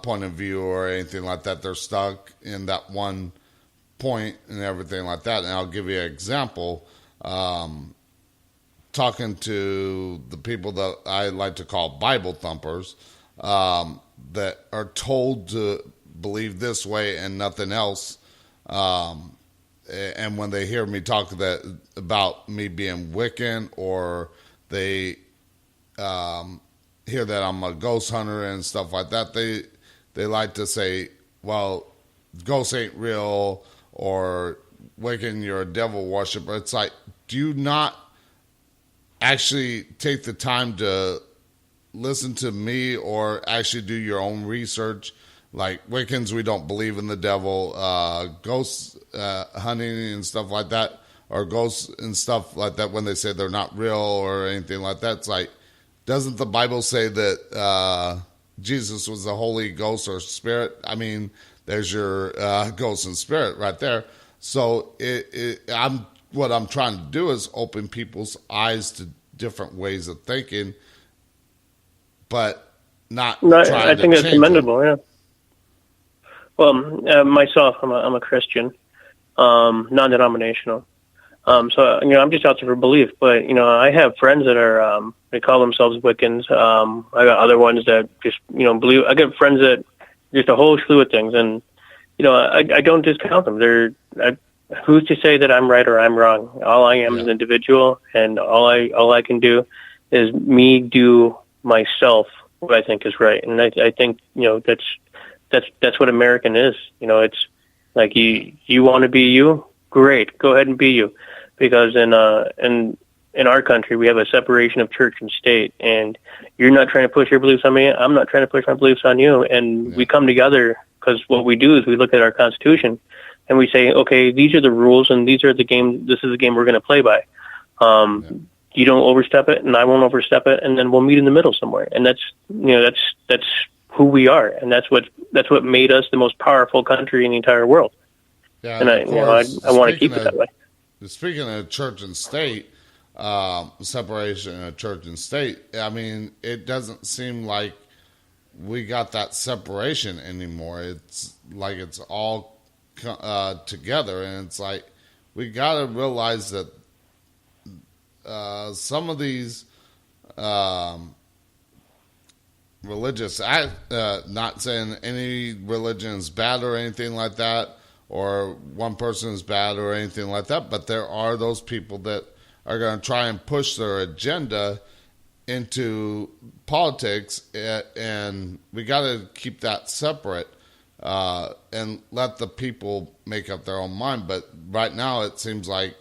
point of view or anything like that. They're stuck in that one point and everything like that. And I'll give you an example. Talking to the people that I like to call Bible thumpers, that are told to believe this way and nothing else. And when they hear me talk about me being Wiccan, or they hear that I'm a ghost hunter and stuff like that, they like to say, well, ghosts ain't real, or Wiccan, you're a devil worshiper. It's like, do you not actually take the time to listen to me or actually do your own research? Like Wiccans, we don't believe in the devil. Ghosts hunting and stuff like that, or ghosts and stuff like that, when they say they're not real or anything like that, it's like, doesn't the Bible say that Jesus was a Holy Ghost or Spirit? I mean, there's your ghost and spirit right there. So what I'm trying to do is open people's eyes to different ways of thinking, but not trying to I think that's change commendable, yeah. Well, myself, I'm a Christian, non-denominational. So, I'm just out there for belief. But, I have friends that are, they call themselves Wiccans. I got other ones that just, believe. I got friends that just a whole slew of things. And, I don't discount them. Who's to say that I'm right or I'm wrong? All I am is an individual, and all I can do is me do myself what I think is right. And I think, that's what American is. It's like you want to be you, great, go ahead and be you, because in our country we have a separation of church and state, and you're not trying to push your beliefs on me, I'm not trying to push my beliefs on you, and we come together because what we do is we look at our Constitution and we say, okay, these are the rules, and these are the game. This is the game we're going to play by. You don't overstep it, and I won't overstep it, and then we'll meet in the middle somewhere. And that's who we are, and that's what made us the most powerful country in the entire world. Yeah, and I want to keep it that way. Speaking of church and state, separation of church and state, I mean, it doesn't seem like we got that separation anymore. It's like it's all together, and it's like we got to realize that some of these religious not saying any religion is bad or anything like that, or one person is bad or anything like that, but there are those people that are going to try and push their agenda into politics, and we got to keep that separate and let the people make up their own mind. But right now it seems like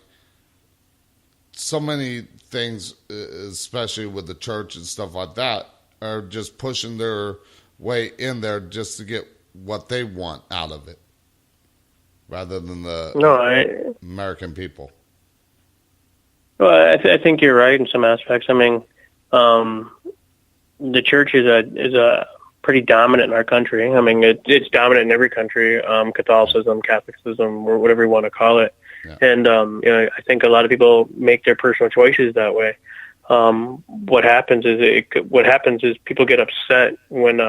so many things, especially with the church and stuff like that, are just pushing their way in there just to get what they want out of it, rather than the American people. Well, I think you're right in some aspects. I mean, the church is a pretty dominant in our country. I mean, it's dominant in every country. Catholicism, Catholicism, or whatever you want to call it. Yeah. And I think a lot of people make their personal choices that way. What happens is people get upset when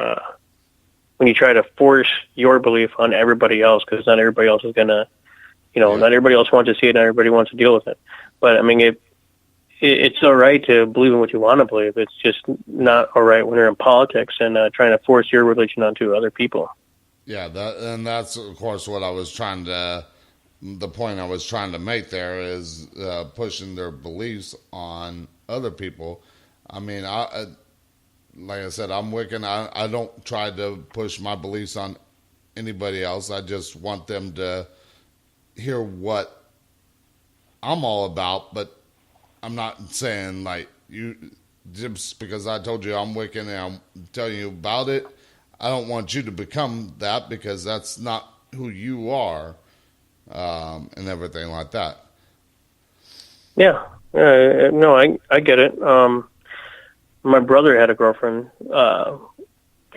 you try to force your belief on everybody else, because not everybody else is gonna, not everybody else wants to see it, not everybody wants to deal with it. But I mean, it's all right to believe in what you want to believe. It's just not all right when you're in politics and trying to force your religion onto other people. Yeah, that's of course what I was trying to. The point I was trying to make there is pushing their beliefs on other people. I mean, like I said, I'm Wiccan. I don't try to push my beliefs on anybody else. I just want them to hear what I'm all about. But I'm not saying, like, you just because I told you I'm Wiccan and I'm telling you about it, I don't want you to become that, because that's not who you are. And everything like that. Yeah. No, I get it. My brother had a girlfriend. Can't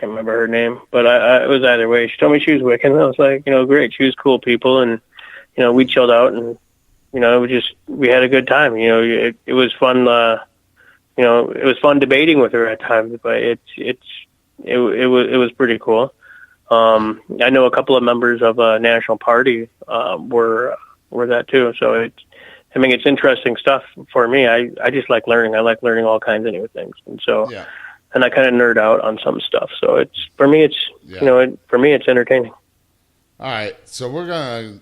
remember her name, but it was either way. She told me she was Wiccan. I was like, great. She was cool people, and we chilled out, and it was we had a good time. It was fun. It was fun debating with her at times, but it was pretty cool. I know a couple of members of a national party were that too. So it's interesting stuff for me. I just like learning. I like learning all kinds of new things, and so and I kind of nerd out on some stuff. So for me it's entertaining. All right, so we're gonna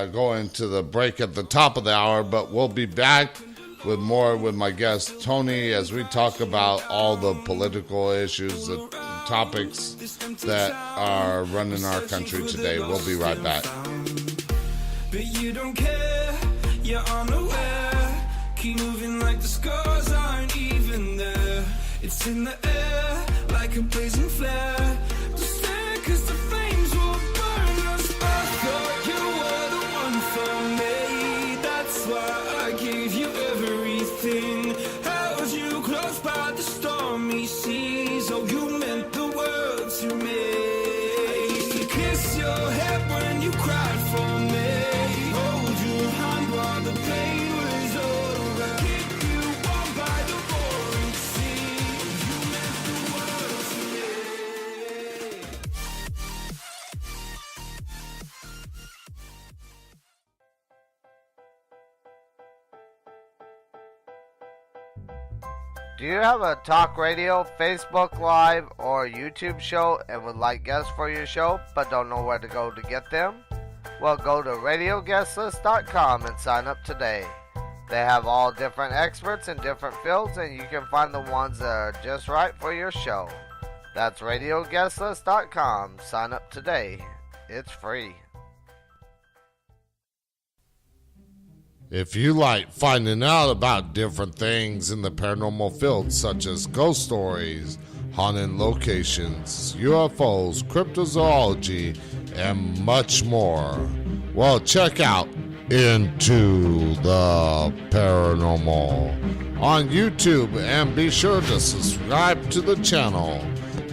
go into the break at the top of the hour, but we'll be back with more with my guest Tony as we talk about all the political issues, the topics that are running our country today. We'll be right back. But you don't care, you're unaware. Keep moving like the scars aren't even there. It's in the air like a blazing flare. Just stare, 'cause the flames will burn us. I thought you were the one for me. That's why I gave you everything. Held you close by the stormy seas. Oh, you meant the world to me. I used to kiss your head when you cried for me. Hold your hand while the pain was over. Keep you warm by the roaring sea. You meant the world to me. Do you have a talk radio, Facebook Live, or YouTube show and would like guests for your show but don't know where to go to get them? Well, go to radioguestlist.com and sign up today. They have all different experts in different fields, and you can find the ones that are just right for your show. That's radioguestlist.com. Sign up today. It's free. If you like finding out about different things in the paranormal field, such as ghost stories, haunted locations, UFOs, cryptozoology, and much more, Well, check out Into the Paranormal on YouTube and be sure to subscribe to the channel.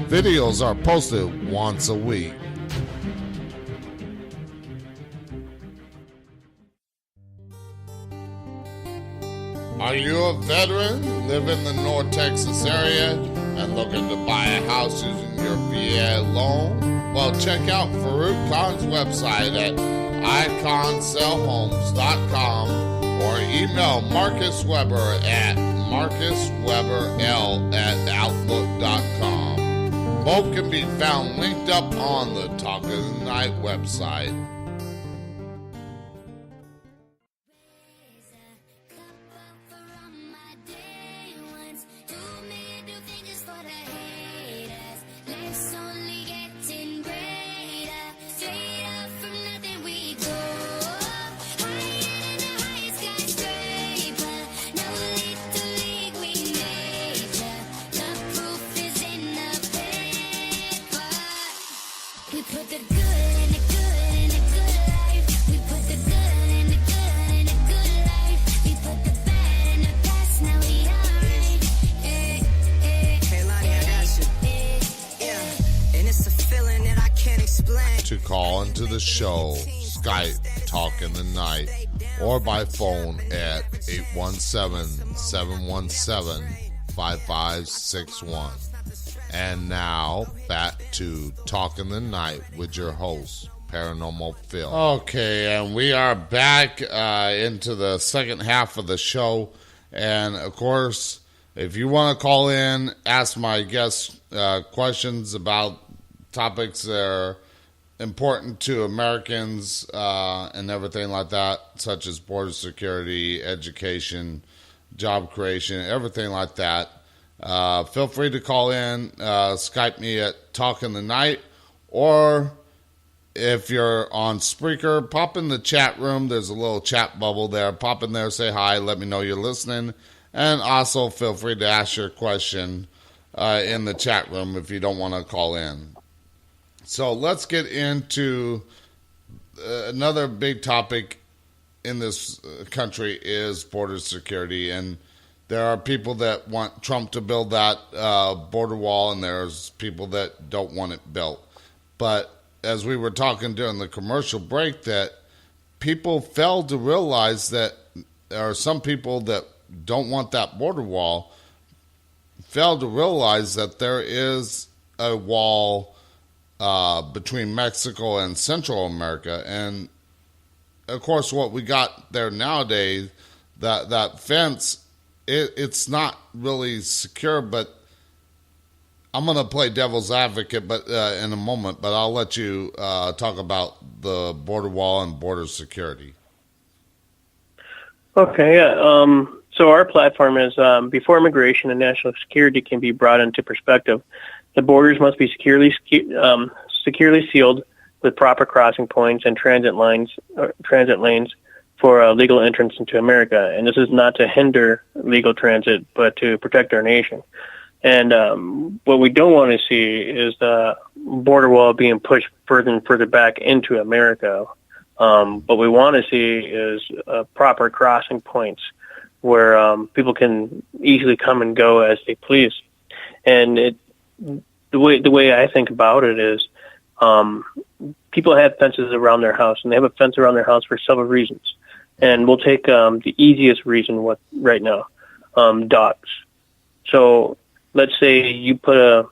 Videos are posted once a week. Are you a veteran, live in the North Texas area, and looking to buy a house using your VA loan? Well, check out Farouk Khan's website at iconsellhomes.com or email Marcus Weber at marcusweberl@outlook.com. Both can be found linked up on the Talk of the Night website. To call into the show, Skype Talk in the Night, or by phone at 817-717-5561. And now, back to Talk in the Night with your host, Paranormal Phil. Okay, and we are back into the second half of the show. And, of course, if you want to call in, ask my guests questions about topics that are important to Americans and everything like that, such as border security, education, job creation, everything like that. Feel free to call in, Skype me at Talk in the Night, or if you're on Spreaker, pop in the chat room. There's a little chat bubble there. Pop in there, say hi, let me know you're listening, and also feel free to ask your question in the chat room if you don't want to call in. So let's get into another big topic in this country is border security. And there are people that want Trump to build that border wall, and there's people that don't want it built. But as we were talking during the commercial break, that people fail to realize that there are some people that don't want that border wall, fail to realize that there is a wall between Mexico and Central America. And of course, what we got there nowadays, that fence, it's not really secure, but I'm going to play devil's advocate but in a moment, but I'll let you talk about the border wall and border security. Okay, yeah. So our platform is before immigration and national security can be brought into perspective, the borders must be securely sealed with proper crossing points and transit lanes for legal entrance into America. And this is not to hinder legal transit, but to protect our nation. And what we don't want to see is the border wall being pushed further and further back into America. What we want to see is proper crossing points where people can easily come and go as they please. And the way I think about it is, people have fences around their house, and they have a fence around their house for several reasons. And we'll take the easiest reason right now, dogs. So let's say you put a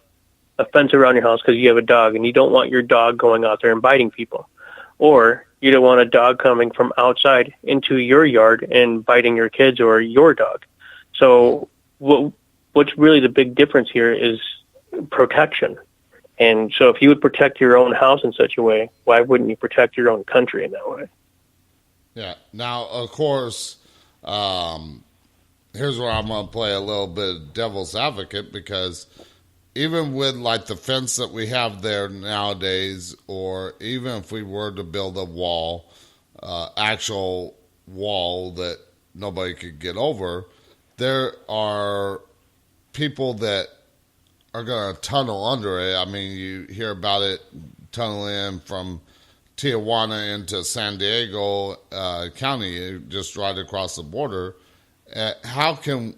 fence around your house because you have a dog, and you don't want your dog going out there and biting people, or you don't want a dog coming from outside into your yard and biting your kids or your dog. So what's really the big difference here is protection. And so if you would protect your own house in such a way, why wouldn't you protect your own country in that way? Yeah. Now, of course, here's where I'm going to play a little bit of devil's advocate, because even with like the fence that we have there nowadays, or even if we were to build a wall, actual wall that nobody could get over, there are people that are going to tunnel under it. I mean, you hear about it tunneling from Tijuana into San Diego County, just right across the border. How can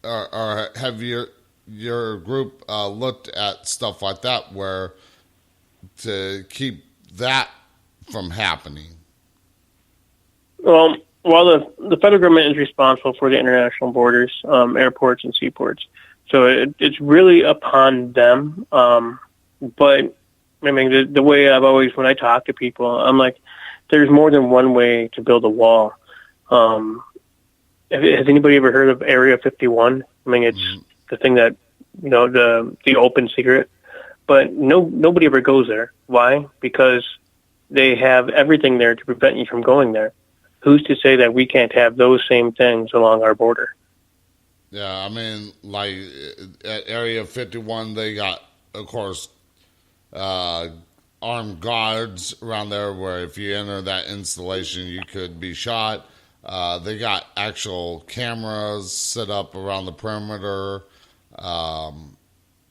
or have your group looked at stuff like that where to keep that from happening? Well, while the federal government is responsible for the international borders, airports and seaports, so it's really upon them. But I mean, the way I've always, when I talk to people, I'm like, there's more than one way to build a wall. Has anybody ever heard of Area 51? I mean, it's the thing that, the open secret. But nobody ever goes there. Why? Because they have everything there to prevent you from going there. Who's to say that we can't have those same things along our border? Yeah, I mean, like at Area 51, they got, of course, armed guards around there where if you enter that installation, you could be shot. They got actual cameras set up around the perimeter,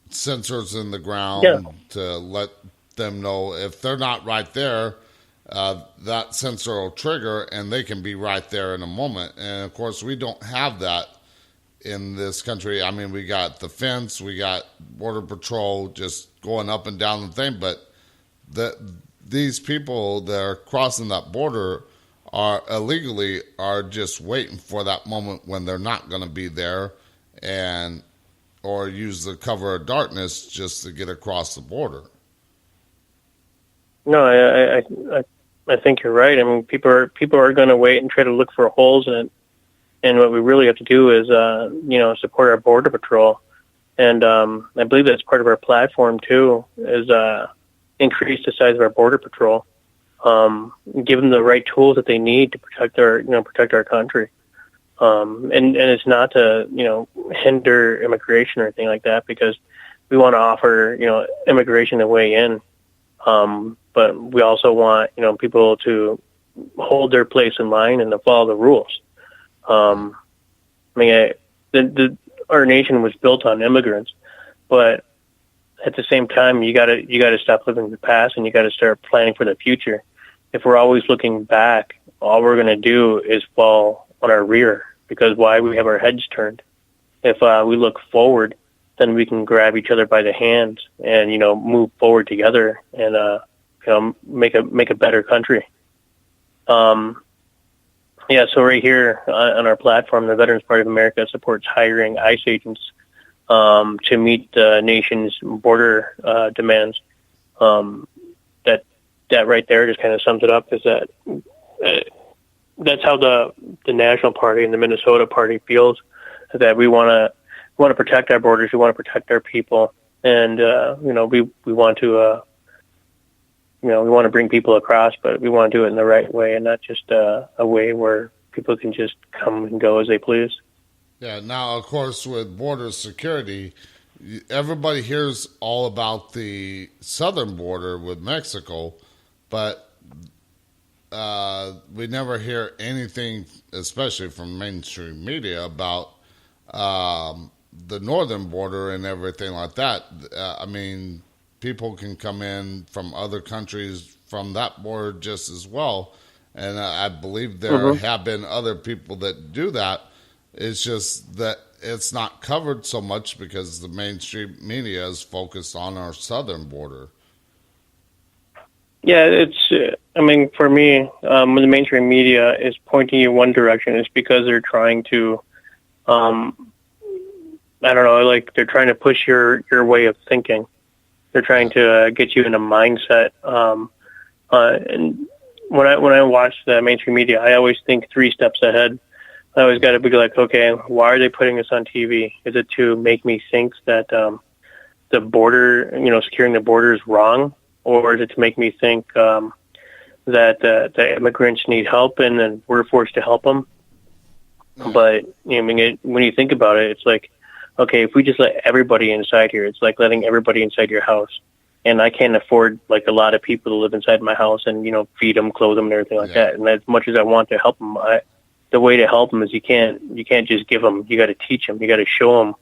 sensors in the ground to let them know if they're not right there, that sensor will trigger and they can be right there in a moment. And of course, we don't have that in this country. I mean, we got the fence, we got Border Patrol just going up and down the thing, but these people that are crossing that border are illegally are just waiting for that moment when they're not going to be there and or use the cover of darkness just to get across the border. No, I think you're right. I mean, people are going to wait and try to look for holes in it. And what we really have to do is, support our border patrol. And I believe that's part of our platform too, is increase the size of our border patrol, give them the right tools that they need to protect our country. And it's not to hinder immigration or anything like that, because we want to offer immigration a way in. But we also want people to hold their place in line and to follow the rules. I mean, our nation was built on immigrants, but at the same time, you gotta stop living in the past and you gotta start planning for the future. If we're always looking back, all we're gonna do is fall on our rear, because why? We have our heads turned. If we look forward, then we can grab each other by the hands and move forward together and make a better country. So right here on our platform, the Veterans Party of America supports hiring ICE agents to meet the nation's border demands. That right there just kind of sums it up. Is that that's how the National Party and the Minnesota Party feels, that we want to protect our borders, we want to protect our people, and we want to. We want to bring people across, but we want to do it in the right way and not just a way where people can just come and go as they please. Yeah, now, of course, with border security, everybody hears all about the southern border with Mexico, but we never hear anything, especially from mainstream media, about the northern border and everything like that. I mean, people can come in from other countries from that border just as well. And I believe there have been other people that do that. It's just that it's not covered so much because the mainstream media is focused on our southern border. Yeah, it's, for me, when the mainstream media is pointing you one direction, it's because they're trying to, they're trying to push your way of thinking. They're trying to get you in a mindset. And when I watch the mainstream media, I always think 3 steps ahead. I always got to be like, okay, why are they putting this on TV? Is it to make me think that the border, securing the border is wrong? Or is it to make me think that the immigrants need help and then we're forced to help them? But when you think about it, it's like, okay, if we just let everybody inside here, it's like letting everybody inside your house. And I can't afford like a lot of people to live inside my house and, feed them, clothe them and everything like that. And as much as I want to help them, the way to help them is you can't just give them, you got to teach them, you got to show them,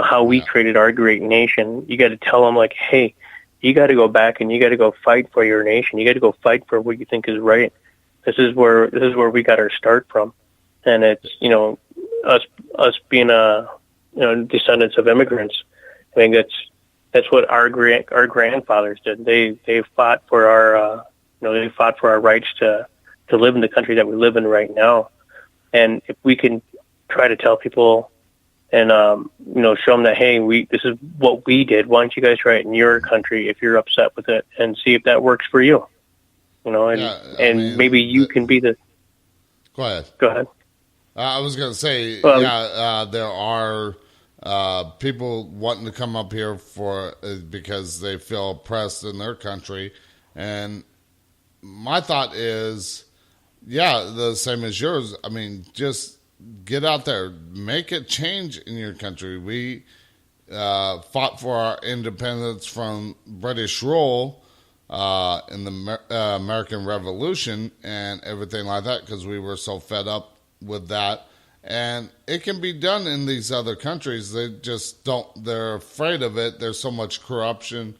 how we created our great nation. You got to tell them like, hey, you got to go back and you got to go fight for your nation. You got to go fight for what you think is right. This is where we got our start from, and it's us being descendants of immigrants. I mean that's what our grandfathers did. They fought for our they fought for our rights to live in the country that we live in right now. And if we can try to tell people and show them that, hey, this is what we did. Why don't you guys try it in your country if you're upset with it, and see if that works for you? Maybe you can be the. Go ahead. Go ahead. I was going to say, there are people wanting to come up here because they feel oppressed in their country, and my thought is, the same as yours. I mean, just get out there, make a change in your country. We fought for our independence from British rule in the American Revolution and everything like that, because we were so fed up with that. And it can be done in these other countries. They just don't. They're afraid of it. There's so much corruption.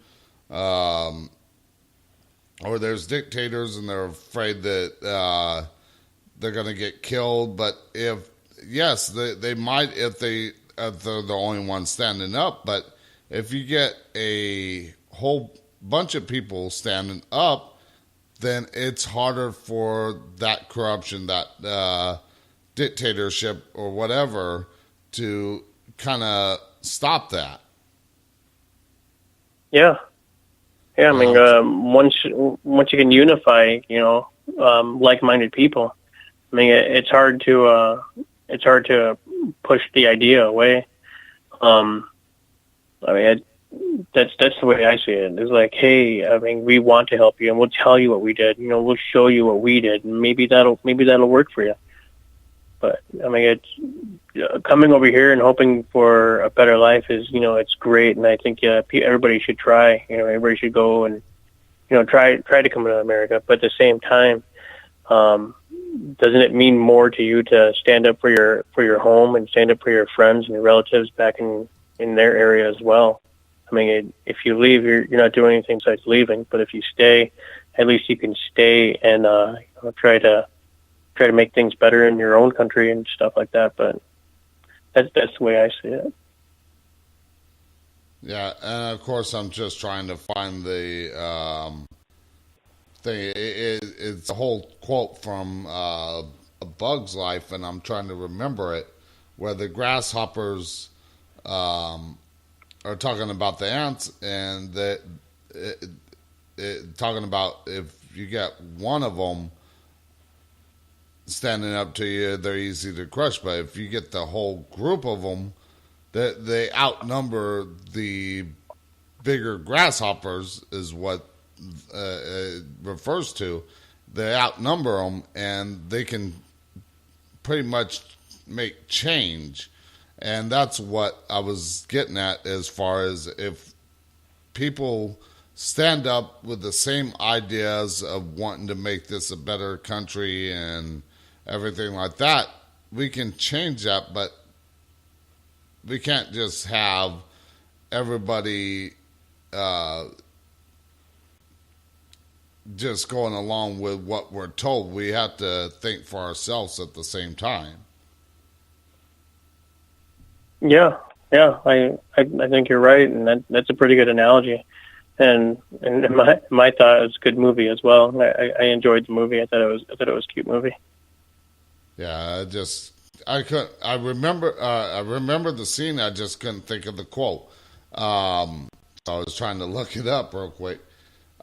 Or there's dictators and they're afraid that they're going to get killed. But they might if they're the only ones standing up. But if you get a whole bunch of people standing up, then it's harder for that corruption, that dictatorship or whatever, to kind of stop that. Yeah. Yeah, I mean, once you can unify, like-minded people, I mean, it's hard to push the idea away. I mean, that's the way I see it. It's like, hey, I mean, we want to help you, and we'll tell you what we did. We'll show you what we did, and maybe that'll work for you. But I mean, it's coming over here and hoping for a better life is, it's great, and I think everybody should try. Everybody should go and try to come to America. But at the same time, doesn't it mean more to you to stand up for your home and stand up for your friends and your relatives back in their area as well? I mean, if you leave, you're not doing anything besides leaving. But if you stay, at least you can stay and try to make things better in your own country and stuff like that. But that's the way I see it. Yeah, and of course I'm just trying to find the thing. It's a whole quote from A Bug's Life, and I'm trying to remember it, where the grasshoppers are talking about the ants, and talking about if you get one of them standing up to you, they're easy to crush. But if you get the whole group of them, they outnumber the bigger grasshoppers, is what it refers to. They outnumber them, and they can pretty much make change. And that's what I was getting at, as far as if people stand up with the same ideas of wanting to make this a better country and everything like that, we can change that. But we can't just have everybody just going along with what we're told. We have to think for ourselves at the same time. Yeah, I think you're right, and that's a pretty good analogy. And my thought, it's a good movie as well. I enjoyed the movie. I thought it was a cute movie. Yeah, I remember the scene. I just couldn't think of the quote. So I was trying to look it up real quick.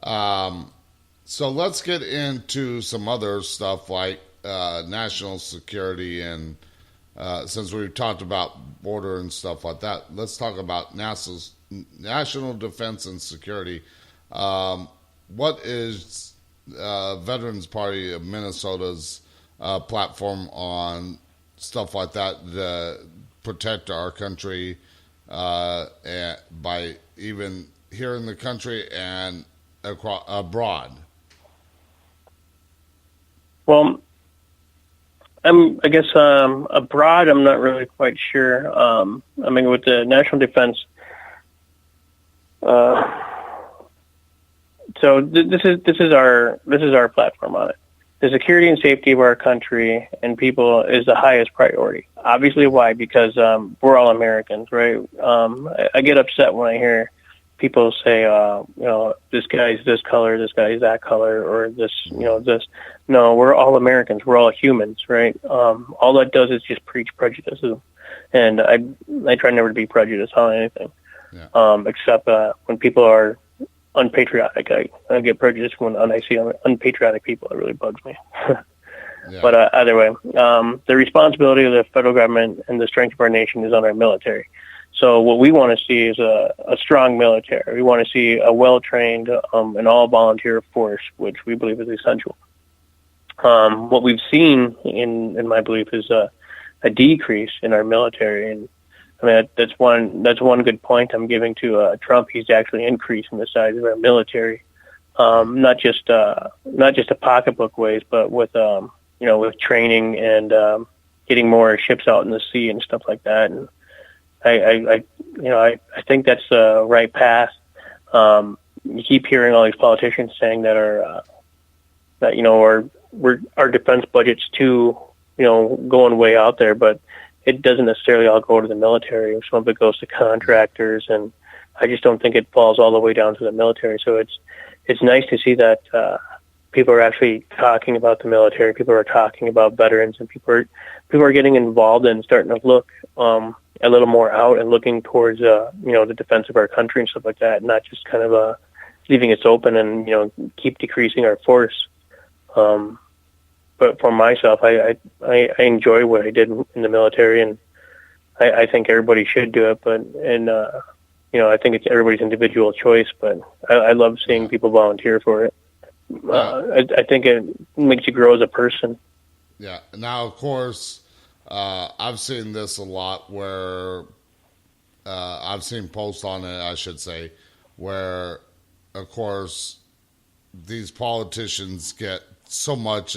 So let's get into some other stuff like national security, and since we've talked about border and stuff like that, let's talk about NASA's national defense and security. What is Veterans Party of Minnesota's platform on stuff like that to protect our country by even here in the country and abroad? Well, I guess abroad, I'm not really quite sure. I mean, with the national defense, So this is our platform on it. The security and safety of our country and people is the highest priority. Obviously, why? Because we're all Americans, right? I get upset when I hear people say, this guy's this color, this guy's that color, or this, this. No, we're all Americans. We're all humans, right? All that does is just preach prejudice, and I try never to be prejudiced on anything, except when people are unpatriotic. I get prejudiced when I see unpatriotic people. It really bugs me. Yeah. But either way, the responsibility of the federal government and the strength of our nation is on our military. So what we want to see is a strong military. We want to see a well-trained and all-volunteer force, which we believe is essential. What we've seen, in my belief, is a decrease in our military, and I mean that's one good point I'm giving to Trump. He's actually increasing the size of our military, not just a pocketbook ways, but with with training and getting more ships out in the sea and stuff like that. And I think that's the right path. You keep hearing all these politicians saying that our defense budget's too going way out there, but it doesn't necessarily all go to the military. Some of it goes to contractors, and I just don't think it falls all the way down to the military. So it's nice to see that people are actually talking about the military. People are talking about veterans, and people are getting involved and starting to look a little more out and looking towards the defense of our country and stuff like that, not just kind of leaving us open and keep decreasing our force. But for myself, I enjoy what I did in the military, and I think everybody should do it. But I think it's everybody's individual choice. But I love seeing people volunteer for it. I think it makes you grow as a person. Yeah. Now, of course, I've seen this a lot where I've seen posts on it, I should say, where, of course, these politicians get so much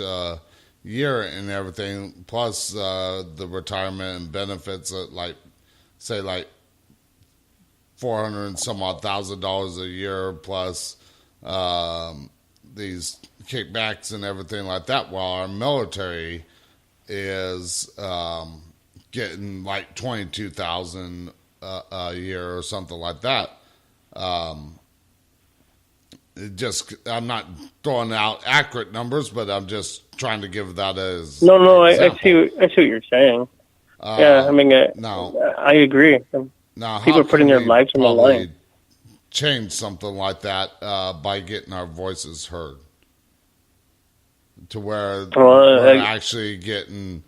year and everything, plus the retirement and benefits at like $400 and some odd $1,000 a year, plus these kickbacks and everything like that, while our military is getting like $22,000 a year or something like that. I'm not throwing out accurate numbers, but I'm just trying to give that as no. I see what you're saying. Yeah, I mean, I agree. Now, people are putting their lives on the line. Change something like that by getting our voices heard, to where we're actually getting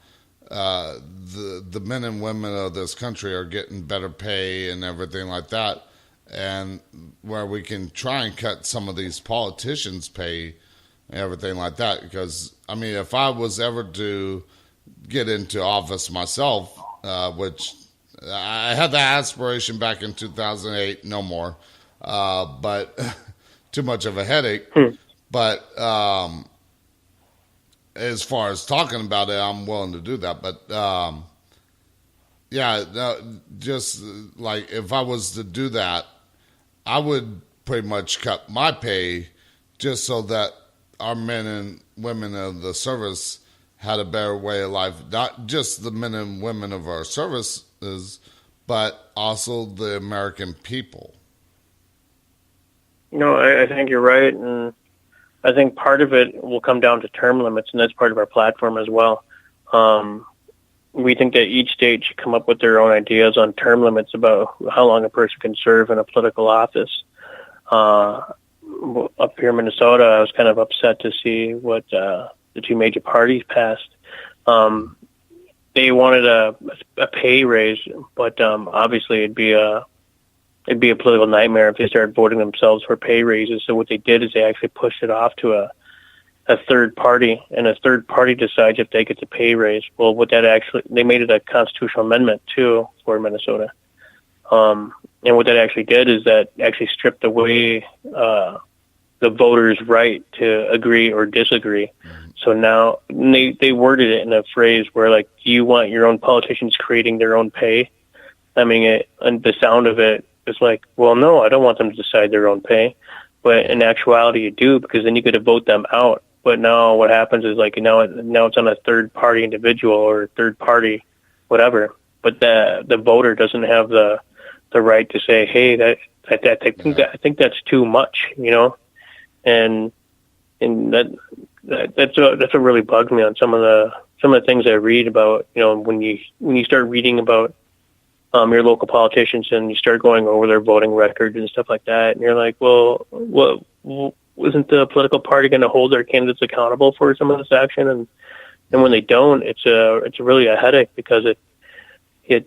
the men and women of this country are getting better pay and everything like that. And where we can try and cut some of these politicians' pay and everything like that. Because, I mean, if I was ever to get into office myself, which I had that aspiration back in 2008, no more, but too much of a headache. But as far as talking about it, I'm willing to do that. But just like if I was to do that, I would pretty much cut my pay just so that our men and women of the service had a better way of life. Not just the men and women of our services, but also the American people. I think you're right, and I think part of it will come down to term limits, and that's part of our platform as well. We think that each state should come up with their own ideas on term limits about how long a person can serve in a political office. Up here in Minnesota, I was kind of upset to see what the two major parties passed. They wanted a pay raise, but obviously it'd be a political nightmare if they started voting themselves for pay raises. So what they did is they actually pushed it off to a third party, and a third party decides if they get the pay raise. Well, they made it a constitutional amendment too for Minnesota. And what that actually did is that actually stripped away the voters' right to agree or disagree. So now they worded it in a phrase where, like, do you want your own politicians creating their own pay? I mean, and the sound of it is like, well, no, I don't want them to decide their own pay. But in actuality, you do, because then you get to vote them out. But now what happens is, like, now it's on a third party individual or third party whatever. But the voter doesn't have the right to say, hey, I think that's too much, and that's what really bugs me on some of the things I read about. When you start reading about your local politicians and you start going over their voting records and stuff like that, and you're like, well, isn't the political party going to hold their candidates accountable for some of this action? And when they don't, it's really a headache, because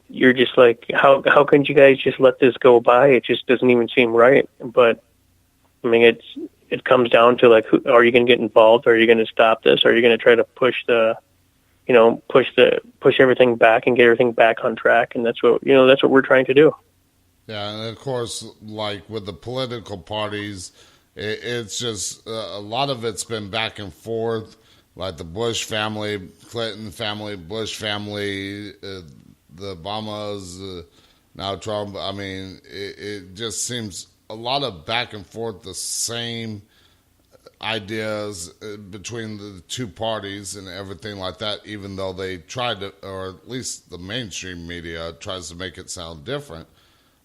you're just like, how can you guys just let this go by? It just doesn't even seem right. But I mean, it comes down to, like, are you going to get involved? Are you going to stop this? Are you going to try to push everything back and get everything back on track? And that's what we're trying to do. Yeah, and of course, like with the political parties, it's just a lot of it's been back and forth. Like the Bush family, Clinton family, Bush family, the Obamas, now Trump. I mean, it just seems a lot of back and forth, the same ideas between the two parties and everything like that, even though they tried to, or at least the mainstream media tries to make it sound different.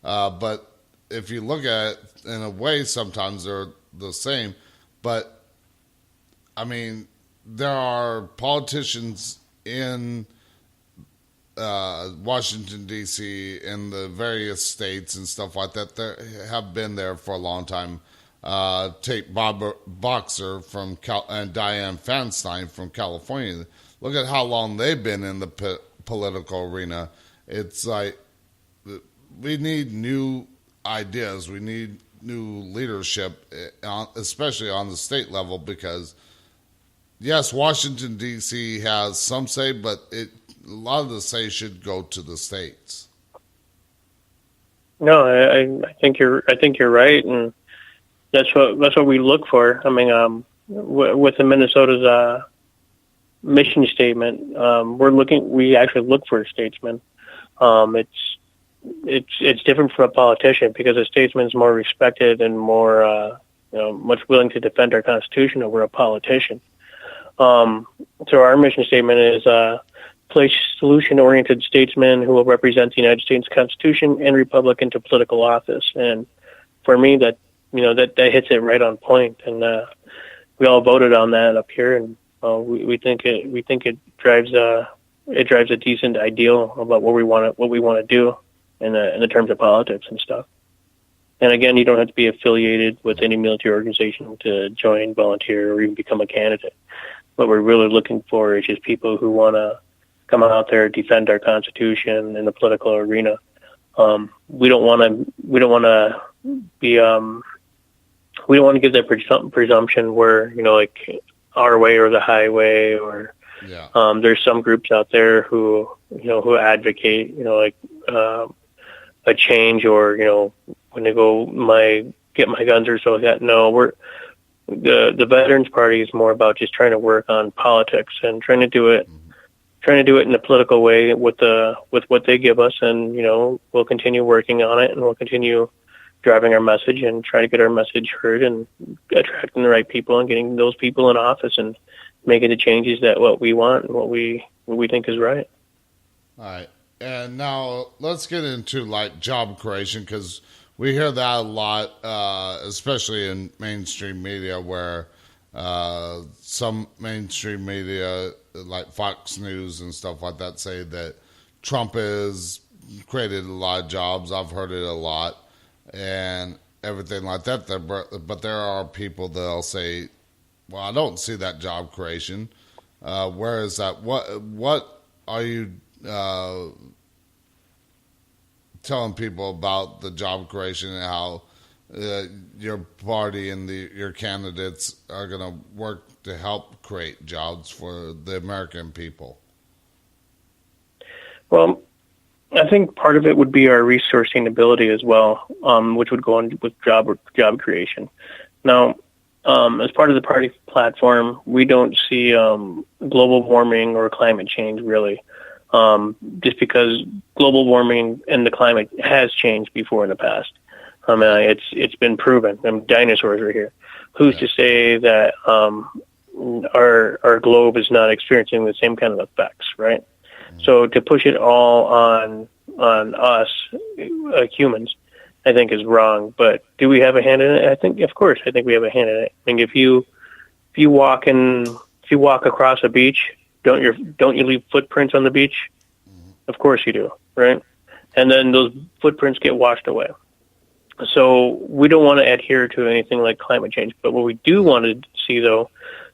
But if you look at it, in a way, sometimes they're the same. But, I mean, there are politicians in Washington, D.C., in the various states and stuff like that have been there for a long time. Take Bob Boxer and Dianne Feinstein from California. Look at how long they've been in the political arena. It's like we need new ideas. We need new leadership, especially on the state level, because, yes, Washington, D.C. has some say, but a lot of the say should go to the states. No, I think you're right, and that's what we look for. I mean, with the Minnesota's mission statement, we actually look for a statesman. It's different from a politician, because a statesman is more respected and more much willing to defend our Constitution over a politician. So our mission statement is place solution-oriented statesmen who will represent the United States Constitution and Republic into political office. And for me, that hits it right on point. And we all voted on that up here, and we think it drives a decent ideal about what we want to do in the terms of politics and stuff. And again, you don't have to be affiliated with any military organization to join, volunteer, or even become a candidate. What we're really looking for is just people who want to come out there, defend our Constitution in the political arena. We don't want to give that presumption where, like, our way or the highway, or there's some groups out there who advocate, a change, or, when they go get my guns or so like that. No, the Veterans Party is more about just trying to work on politics and trying to do it in a political way with what they give us, and we'll continue working on it, and we'll continue driving our message and try to get our message heard and attracting the right people and getting those people in office and making the changes that what we want and what we think is right. All right. And now let's get into, like, job creation, because we hear that a lot, especially in mainstream media, where some mainstream media, like Fox News and stuff like that, say that Trump has created a lot of jobs. I've heard it a lot and everything like that. But there are people that'll say, well, I don't see that job creation. Where is that? What are you telling people about the job creation and how your party and your candidates are going to work to help create jobs for the American people? Well, I think part of it would be our resourcing ability as well, which would go on with job creation. Now, as part of the party platform, we don't see global warming or climate change, really, just because global warming and the climate has changed before in the past. I mean, it's been proven. I mean, dinosaurs are here. Who's to say that our globe is not experiencing the same kind of effects, right? So to push it all on us humans, I think is wrong. But do we have a hand in it? I think, of course, I think we have a hand in it. I think if you walk across a beach, don't you leave footprints on the beach? Of course you do, right? And then those footprints get washed away. So we don't want to adhere to anything like climate change. But what we do want to see, though,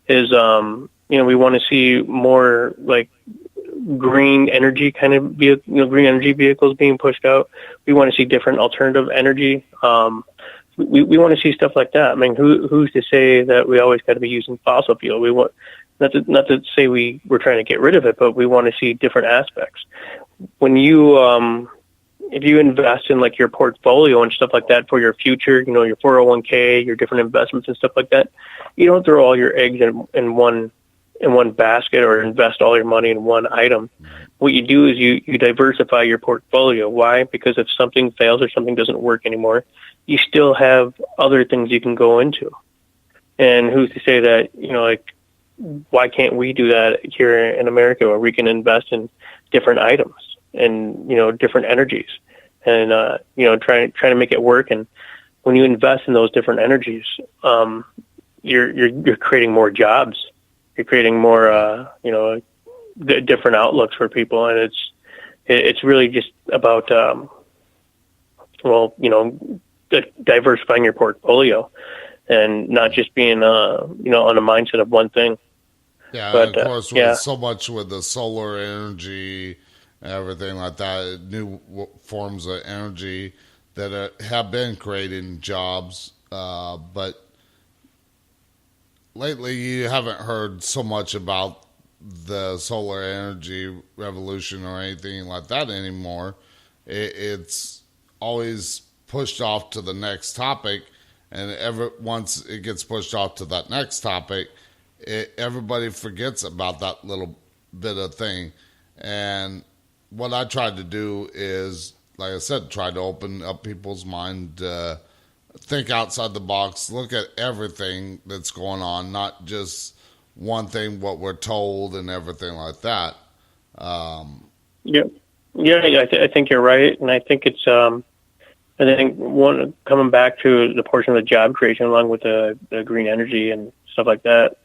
is we want to see more like green energy kind of green energy vehicles being pushed out. We want to see different alternative energy. We want to see stuff like that. I mean, who's to say that we always got to be using fossil fuel? We want not to say we're trying to get rid of it, but we want to see different aspects. When you if you invest in like your portfolio and stuff like that for your future, your 401k, your different investments and stuff like that, you don't throw all your eggs in one basket or invest all your money in one item. What you do is you diversify your portfolio. Why? Because if something fails or something doesn't work anymore, you still have other things you can go into. And who's to say that, like, why can't we do that here in America, where we can invest in different items and, different energies and, trying to make it work. And when you invest in those different energies, you're creating more jobs. You're creating more, different outlooks for people. And it's really just about, diversifying your portfolio and not just being, on a mindset of one thing. Yeah, but, of course, with so much with the solar energy, everything like that, new forms of energy that have been creating jobs, but lately you haven't heard so much about the solar energy revolution or anything like that anymore. It's always pushed off to the next topic, and once it gets pushed off to that next topic, everybody forgets about that little bit of thing. And what I tried to do is, like I said, try to open up people's mind, think outside the box, look at everything that's going on, not just one thing, what we're told and everything like that. I think you're right. And I think it's, coming back to the portion of the job creation along with the green energy and stuff like that,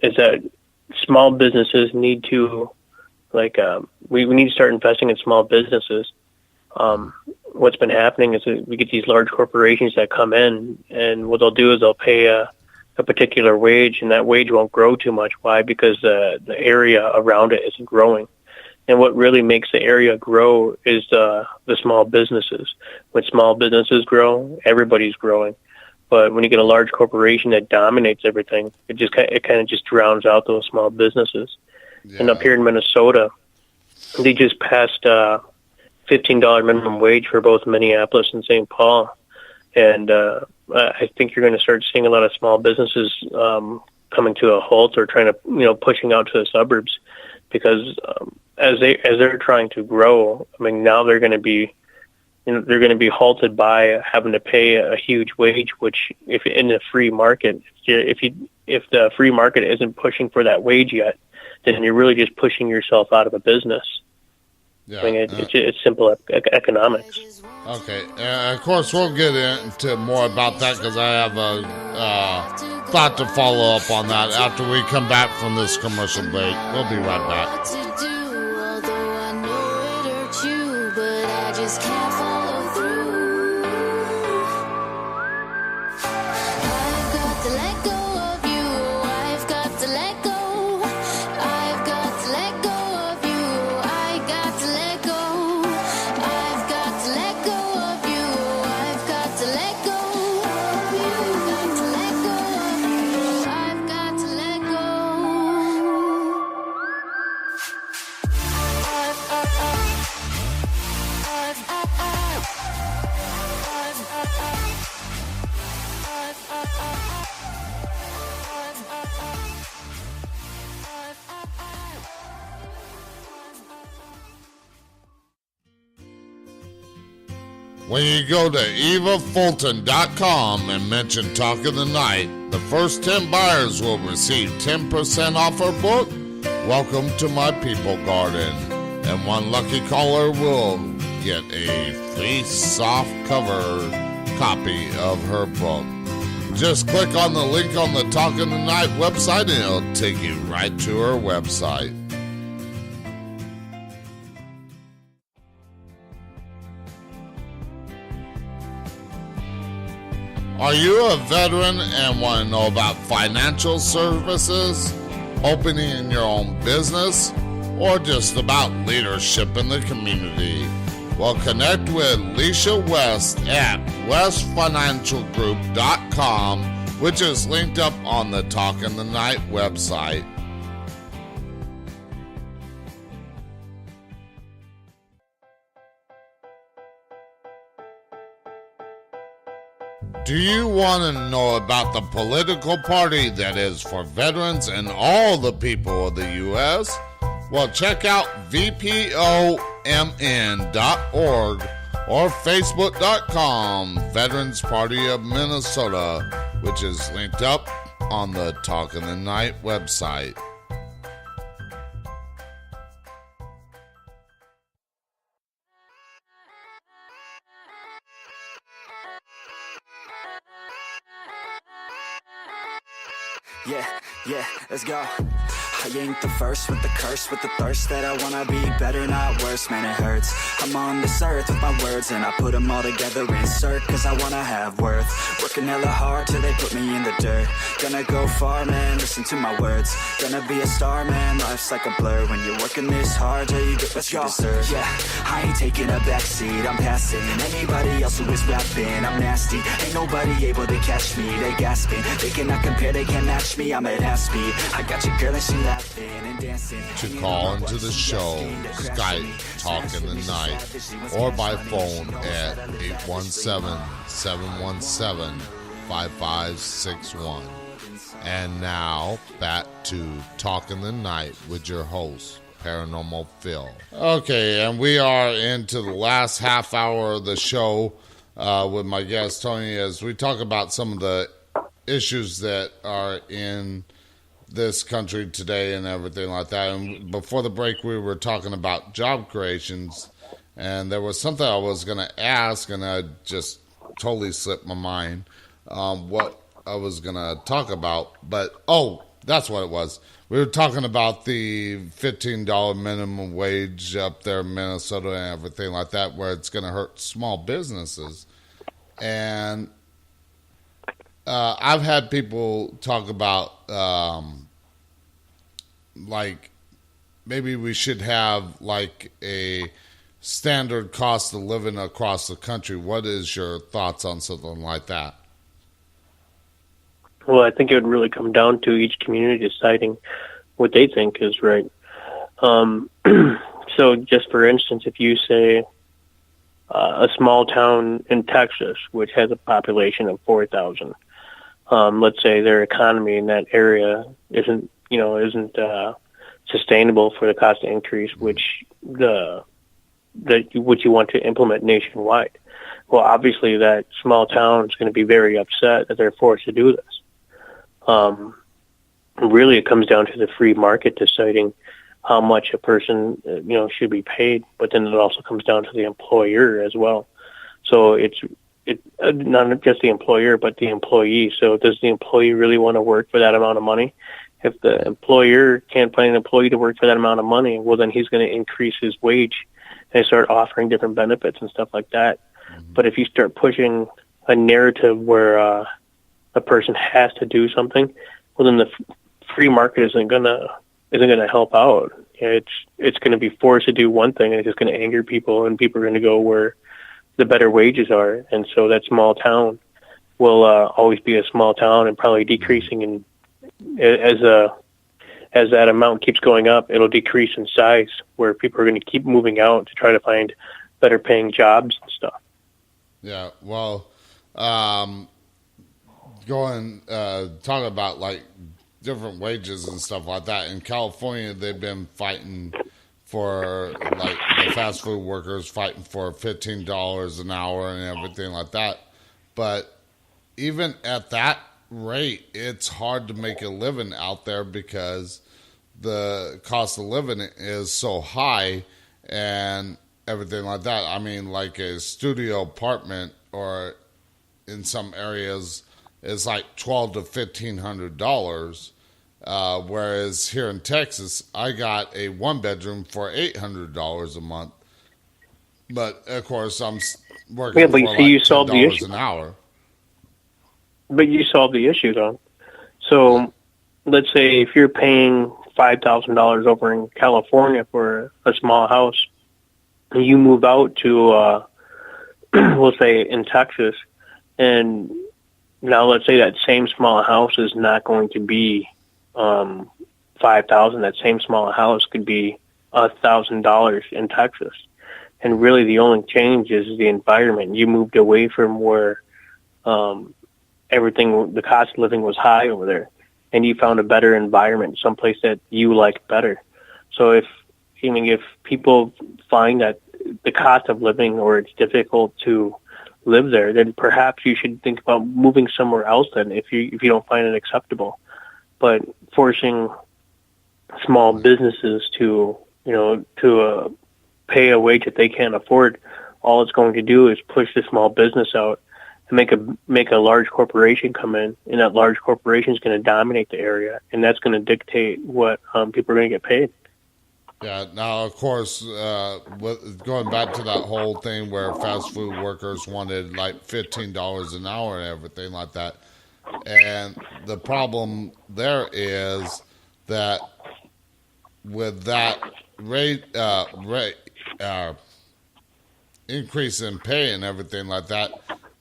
is that small businesses need to, we need to start investing in small businesses. What's been happening is that we get these large corporations that come in, and what they'll do is they'll pay a particular wage, and that wage won't grow too much. Why? Because the area around it isn't growing. And what really makes the area grow is the small businesses. When small businesses grow, everybody's growing. But when you get a large corporation that dominates everything, it kind of just drowns out those small businesses. Yeah. And up here in Minnesota, they just passed $15 minimum wage for both Minneapolis and St. Paul. And I think you're going to start seeing a lot of small businesses coming to a halt or trying to, pushing out to the suburbs, because as they're trying to grow, I mean, now they're going to be halted by having to pay a huge wage, which if in the free market, if the free market isn't pushing for that wage yet, then you're really just pushing yourself out of a business. Yeah, I mean, it's simple economics. Okay, of course we'll get into more about that, because I have a thought to follow up on that after we come back from this commercial break. We'll be right back. When you go to evafulton.com and mention Talk of the Night, the first 10 buyers will receive 10% off her book, Welcome to My People Garden. And one lucky caller will get a free soft cover copy of her book. Just click on the link on the Talk of the Night website and it'll take you right to her website. Are you a veteran and want to know about financial services, opening your own business, or just about leadership in the community? Well, connect with Leisha West at westfinancialgroup.com, which is linked up on the Talk in the Night website. Do you want to know about the political party that is for veterans and all the people of the U.S.? Well, check out vpomn.org or facebook.com Veterans Party of Minnesota, which is linked up on the Talk in the Night website. Yeah, let's go. I ain't the first with the curse, with the thirst that I wanna be better, not worse, man, it hurts. I'm on this earth with my words and I put them all together, insert, cause I wanna have worth. Working hella hard till they put me in the dirt. Gonna go far, man, listen to my words. Gonna be a star, man, life's like a blur. When you're working this hard till you get what you deserve. Yeah, I ain't taking a backseat, I'm passing anybody else who is rapping. I'm nasty, ain't nobody able to catch me. They gasping, they cannot compare, they can't match me. I'm at half speed, I got your girl and she laughing and dancing. To call into the show, Skype Talk in the Night, or by phone at 817-717-5561. And now, back to Talk in the Night with your host, Paranormal Phil. Okay, and we are into the last half hour of the show with my guest, Tony, as we talk about some of the issues that are in this country today and everything like that. And before the break, we were talking about job creations, and there was something I was going to ask, and I just totally slipped my mind what I was going to talk about. But, that's what it was. We were talking about the $15 minimum wage up there in Minnesota and everything like that, where it's going to hurt small businesses. And I've had people talk about, like, maybe we should have, like, a standard cost of living across the country. What is your thoughts on something like that? Well, I think it would really come down to each community deciding what they think is right. So just for instance, if you say a small town in Texas, which has a population of 4,000, let's say their economy in that area isn't sustainable for the cost increase, which you want to implement nationwide. Well, obviously that small town is going to be very upset that they're forced to do this. Really, it comes down to the free market deciding how much a person, should be paid, but then it also comes down to the employer as well. So it's not just the employer, but the employee. So does the employee really want to work for that amount of money? If the employer can't find an employee to work for that amount of money, well, then he's going to increase his wage and start offering different benefits and stuff like that. Mm-hmm. But if you start pushing a narrative where a person has to do something, well, then the free market isn't gonna help out. It's going to be forced to do one thing, and it's just going to anger people, and people are going to go where the better wages are, and so that small town will always be a small town and probably decreasing. And as that amount keeps going up, it'll decrease in size, where people are going to keep moving out to try to find better paying jobs and stuff. Yeah, well, talking about like different wages and stuff like that. In California, they've been fighting for like the fast food workers fighting for $15 an hour and everything like that. But even at that rate, it's hard to make a living out there because the cost of living is so high and everything like that. I mean, like a studio apartment or in some areas is like $1,200 to $1,500. Whereas here in Texas, I got a one bedroom for $800 a month. But of course, I'm working Yeah, but for you like see, you solved the $10 issue. an hour. But you solve the issue, though. So let's say if you're paying $5,000 over in California for a small house, and you move out to, we'll say in Texas, and now let's say that same small house is not going to be 5,000. That same small house could be $1,000 in Texas, and really the only change is the environment. You moved away from where everything, the cost of living was high over there, and you found a better environment, someplace that you like better. So if people find that the cost of living or it's difficult to live there, then perhaps you should think about moving somewhere else. Then, if you don't find it acceptable, but forcing small businesses to pay a wage that they can't afford, all it's going to do is push the small business out and make a large corporation come in, and that large corporation is going to dominate the area, and that's going to dictate what people are going to get paid. Yeah. Now, of course, going back to that whole thing where fast food workers wanted like $15 an hour and everything like that, and the problem there is that with that rate increase in pay and everything like that,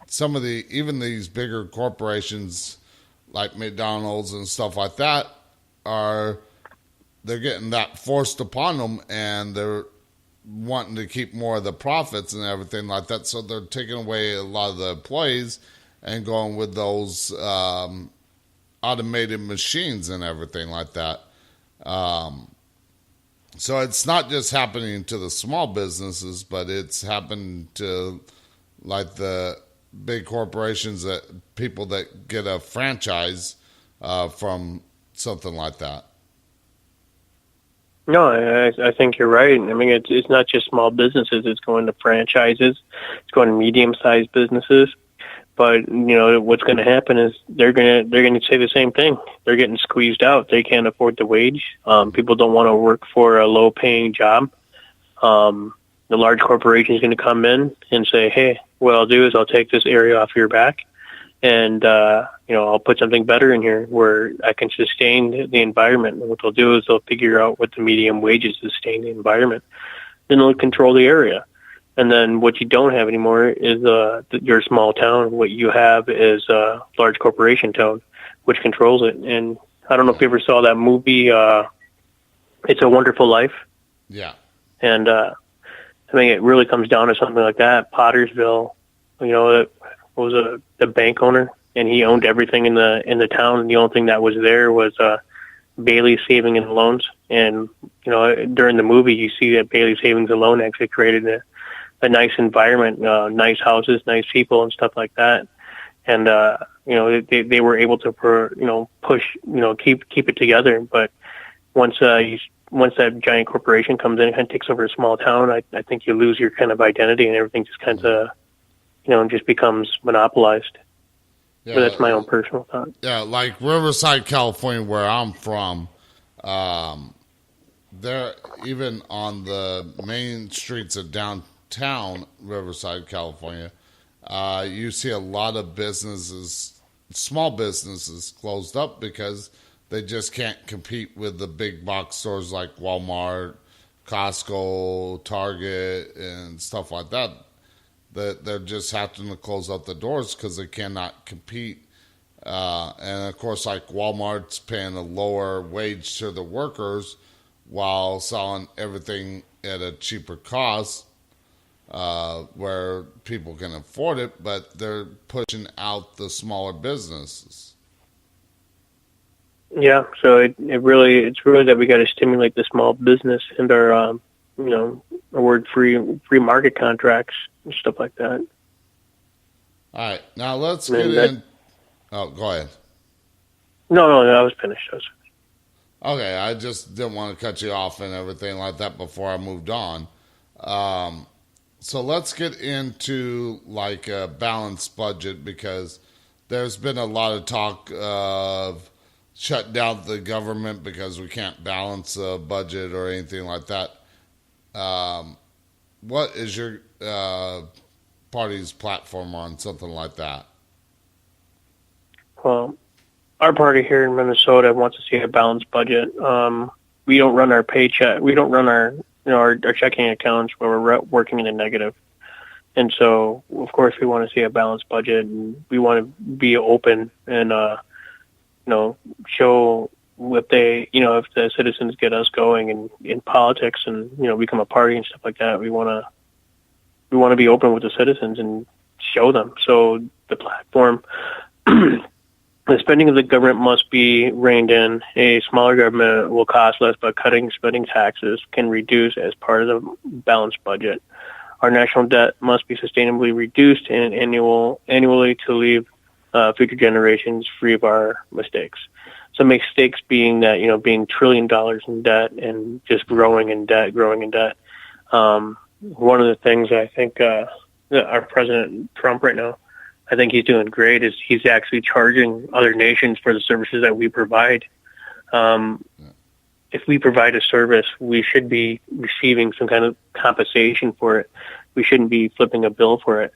some of even these bigger corporations like McDonald's and stuff like that they're getting that forced upon them, and they're wanting to keep more of the profits and everything like that. So they're taking away a lot of the employees and going with those automated machines and everything like that. So it's not just happening to the small businesses, but it's happened to like the big corporations, that people that get a franchise from something like that. No, I think you're right. I mean, it's not just small businesses. It's going to franchises. It's going to medium-sized businesses. But what's going to happen is they're going to say the same thing. They're getting squeezed out. They can't afford the wage. People don't want to work for a low-paying job. The large corporation is going to come in and say, "Hey, what I'll do is I'll take this area off your back, and I'll put something better in here where I can sustain the environment." And what they'll do is they'll figure out what the medium wages to sustain the environment. Then they'll control the area. And then what you don't have anymore is your small town. What you have is a large corporation town, which controls it. And I don't know if you ever saw that movie, It's a Wonderful Life. Yeah. And I mean, it really comes down to something like that. Pottersville, was the bank owner, and he owned everything in the town. And the only thing that was there was Bailey Savings and Loans. And during the movie, you see that Bailey Savings and Loan actually created a nice environment, nice houses, nice people, and stuff like that. And they were able to push, keep it together. But once that giant corporation comes in and kind of takes over a small town, I think you lose your kind of identity, and everything just kind of just becomes monopolized. Yeah, But that's my own personal thought. Yeah, like Riverside, California, where I'm from, there, even on the main streets of downtown Riverside, California, you see a lot of businesses, small businesses, closed up because they just can't compete with the big box stores like Walmart, Costco, Target, and stuff like that. They're just having to close up the doors because they cannot compete. And of course, like Walmart's paying a lower wage to the workers while selling everything at a cheaper cost, where people can afford it, but they're pushing out the smaller businesses. Yeah, so it's really that we got to stimulate the small business and our the word free market contracts and stuff like that. All right, now let's And get that- in. Oh, go ahead. No, I was finished. Okay, I just didn't want to cut you off and everything like that before I moved on. So let's get into like a balanced budget, because there's been a lot of talk of shut down the government because we can't balance a budget or anything like that. What is your party's platform on something like that? Well, our party here in Minnesota wants to see a balanced budget. We don't run our paycheck. We don't run our checking accounts where we're working in the negative. And so, of course, we want to see a balanced budget, and we want to be open and, show what if the citizens get us going in politics and, become a party and stuff like that, we want to be open with the citizens and show them. So the platform, the spending of the government must be reined in. A smaller government will cost less, but cutting spending taxes can reduce as part of the balanced budget. Our national debt must be sustainably reduced and annually to leave future generations free of our mistakes. Some mistakes being that, being $1 trillion in debt and just growing in debt. One of the things I think that our President Trump right now, I think he's doing great, is he's actually charging other nations for the services that we provide. If we provide a service, we should be receiving some kind of compensation for it. We shouldn't be flipping a bill for it.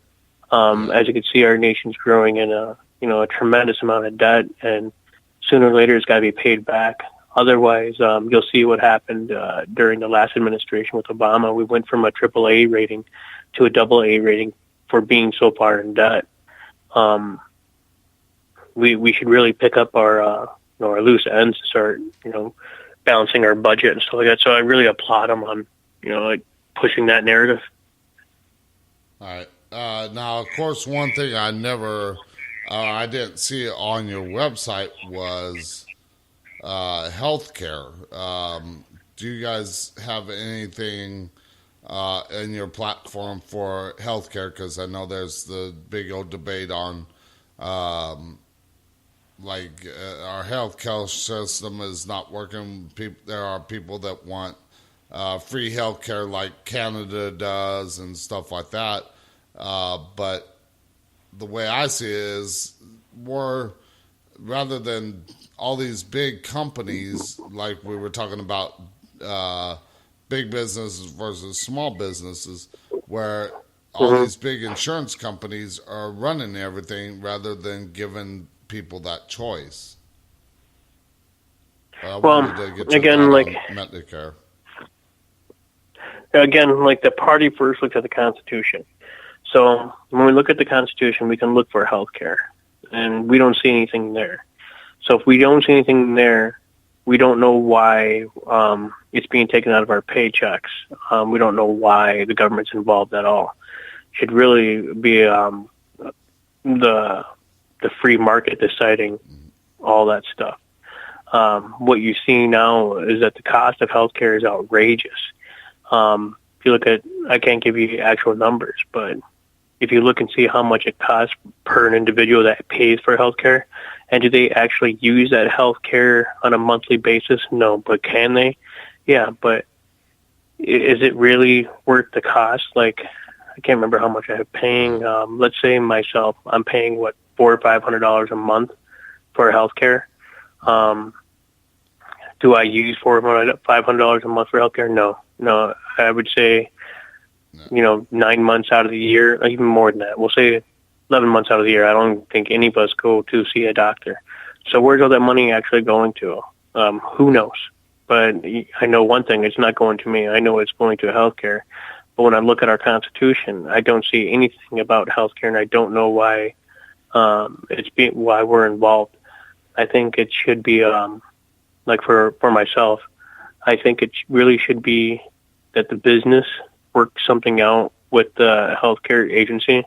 As you can see, our nation's growing in a tremendous amount of debt, and sooner or later it's got to be paid back. Otherwise, you'll see what happened during the last administration with Obama. We went from a AAA rating to a AA rating for being so far in debt. We should really pick up our loose ends to start balancing our budget and stuff like that. So I really applaud him on pushing that narrative. All right. Now, of course, one thing I didn't see on your website was healthcare. Do you guys have anything in your platform for healthcare? Because I know there's the big old debate on our healthcare system is not working. There are people that want free healthcare like Canada does and stuff like that. But the way I see it is more, rather than all these big companies, like we were talking about, big businesses versus small businesses, where all these big insurance companies are running everything rather than giving people that choice. Medicare. Again, like the party first looks at the Constitution. So when we look at the Constitution, we can look for health care, and we don't see anything there. So if we don't see anything there, we don't know why it's being taken out of our paychecks. We don't know why the government's involved at all. It should really be the free market deciding all that stuff. What you see now is that the cost of healthcare is outrageous. If you look at, I can't give you actual numbers, but if you look and see how much it costs per an individual that pays for healthcare, and do they actually use that healthcare on a monthly basis? No, but can they? Yeah, but is it really worth the cost? Like, I can't remember how much I'm paying. Let's say myself, I'm paying $400 or $500 a month for healthcare. Do I use $400, $500 a month for healthcare? No. I would say, 9 months out of the year, even more than that. We'll say 11 months out of the year. I don't think any of us go to see a doctor. So where's all that money actually going to? Who knows? But I know one thing: it's not going to me. I know it's going to healthcare. But when I look at our Constitution, I don't see anything about healthcare, and I don't know why why we're involved. I think it should be like for myself. I think it really should be that the business works something out with the healthcare agency,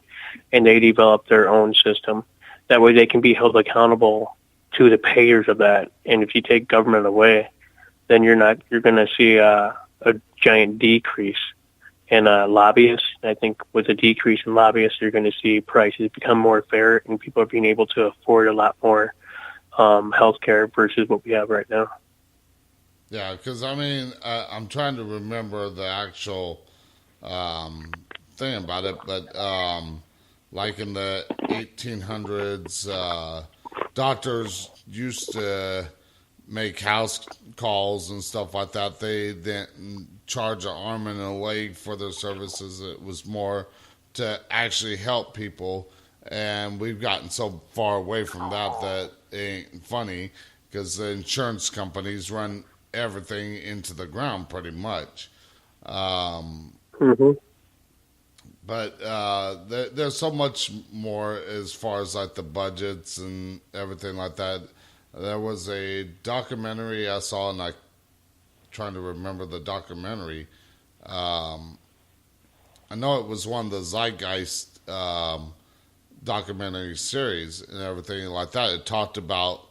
and they develop their own system. That way, they can be held accountable to the payers of that. And if you take government away, then you're going to see a giant decrease in lobbyists. I think with a decrease in lobbyists, you're going to see prices become more fair, and people are being able to afford a lot more health care versus what we have right now. Yeah, because I mean, I'm trying to remember the actual thing about it, but like in the 1800s, doctors used to make house calls and stuff like that. They didn't charge an arm and a leg for their services. It was more to actually help people, and we've gotten so far away from that that it ain't funny, because the insurance companies run everything into the ground pretty much. Mm-hmm. But there's so much more as far as like the budgets and everything like that. There was a documentary I saw, and I'm trying to remember the documentary. I know it was one of the Zeitgeist documentary series and everything like that. It talked about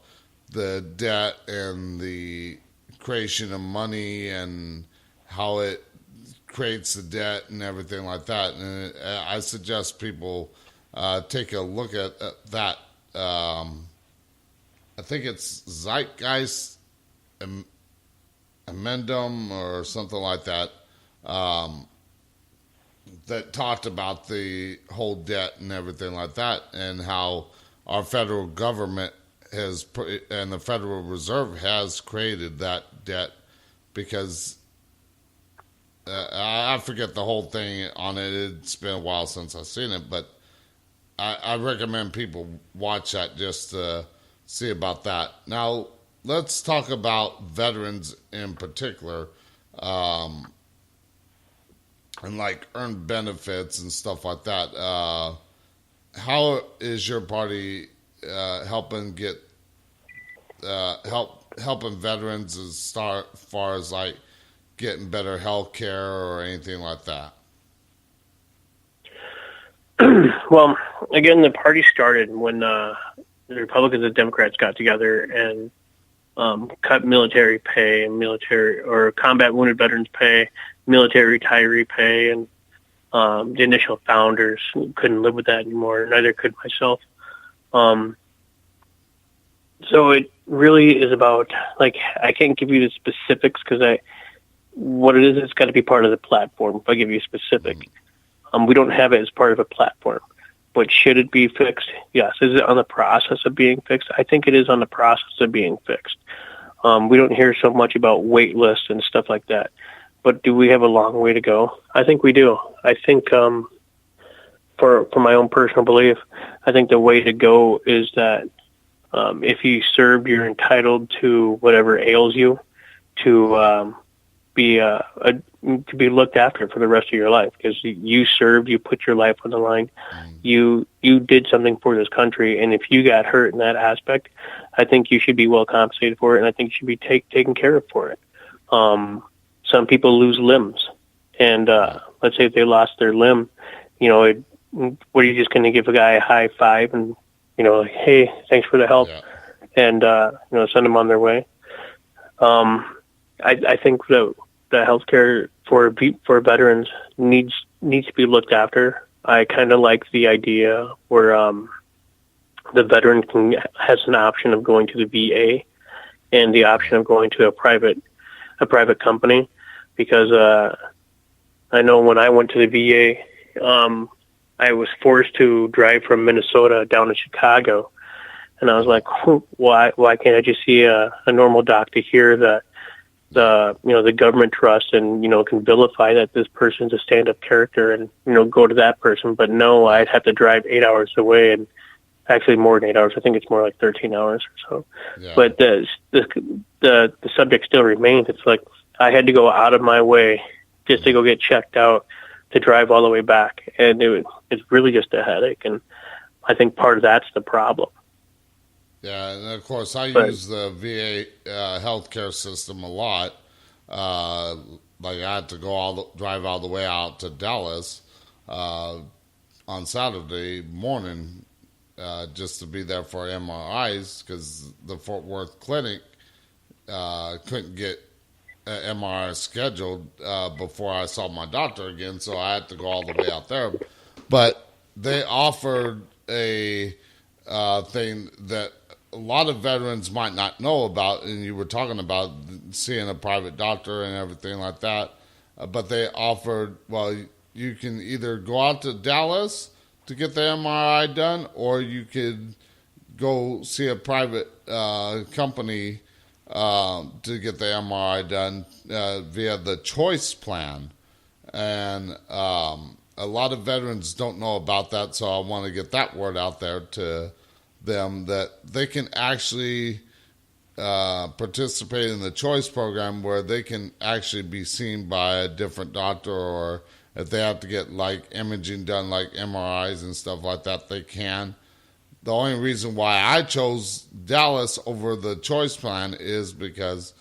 the debt and the creation of money and how it creates the debt and everything like that. And I suggest people take a look at that. I think it's Zeitgeist Amendum or something like that, that talked about the whole debt and everything like that, and how our federal government has and the Federal Reserve has created that debt, because I forget the whole thing on it. It's been a while since I've seen it, but I recommend people watch that just to see about that. Now, let's talk about veterans in particular, and like earned benefits and stuff like that. How is your party helping get helping veterans as far as like getting better health care or anything like that? Well, again, the party started when the Republicans and Democrats got together and cut military pay and military or combat wounded veterans pay, military retiree pay, and the initial founders couldn't live with that anymore. Neither could myself. So it really is about, like, I can't give you the specifics because what it is, it's got to be part of the platform. If I give you a specific, we don't have it as part of a platform. But should it be fixed? Yes. Is it on the process of being fixed? I think it is on the process of being fixed. We don't hear so much about wait lists and stuff like that. But do we have a long way to go? I think we do. I think, for my own personal belief, I think the way to go is that if you served, you're entitled to whatever ails you, to be looked after for the rest of your life, because you served, you put your life on the line, you did something for this country, and if you got hurt in that aspect, I think you should be well compensated for it, and I think you should be taken care of for it. Some people lose limbs, and let's say if they lost their limb, what are you just going to give a guy a high five and like, hey, thanks for the help, and send them on their way? I think the healthcare for veterans needs to be looked after. I kind of like the idea where the veteran has an option of going to the VA and the option of going to a private company, because I know when I went to the VA, I was forced to drive from Minnesota down to Chicago, and I was like, why can't I just see a normal doctor here that the government trusts and can vilify that this person's a stand-up character and go to that person? But no, I'd have to drive 8 hours away, and actually more than 8 hours. I think it's more like 13 hours or so. Yeah. But the subject still remains. It's like I had to go out of my way just to go get checked out, to drive all the way back, and it's really just a headache. And I think part of that's the problem. Yeah, and of course I use the VA healthcare system a lot. Like I had to drive all the way out to Dallas on Saturday morning just to be there for MRIs, because the Fort Worth clinic couldn't get MRI scheduled before I saw my doctor again, so I had to go all the way out there. But they offered a thing that a lot of veterans might not know about, and you were talking about seeing a private doctor and everything like that. But they offered, well, you can either go out to Dallas to get the MRI done, or you could go see a private company to get the MRI done via the choice plan. And a lot of veterans don't know about that, so I want to get that word out there to them that they can actually participate in the choice program where they can actually be seen by a different doctor, or if they have to get like imaging done like MRIs and stuff like that, they can. The only reason why I chose Dallas over the choice plan is because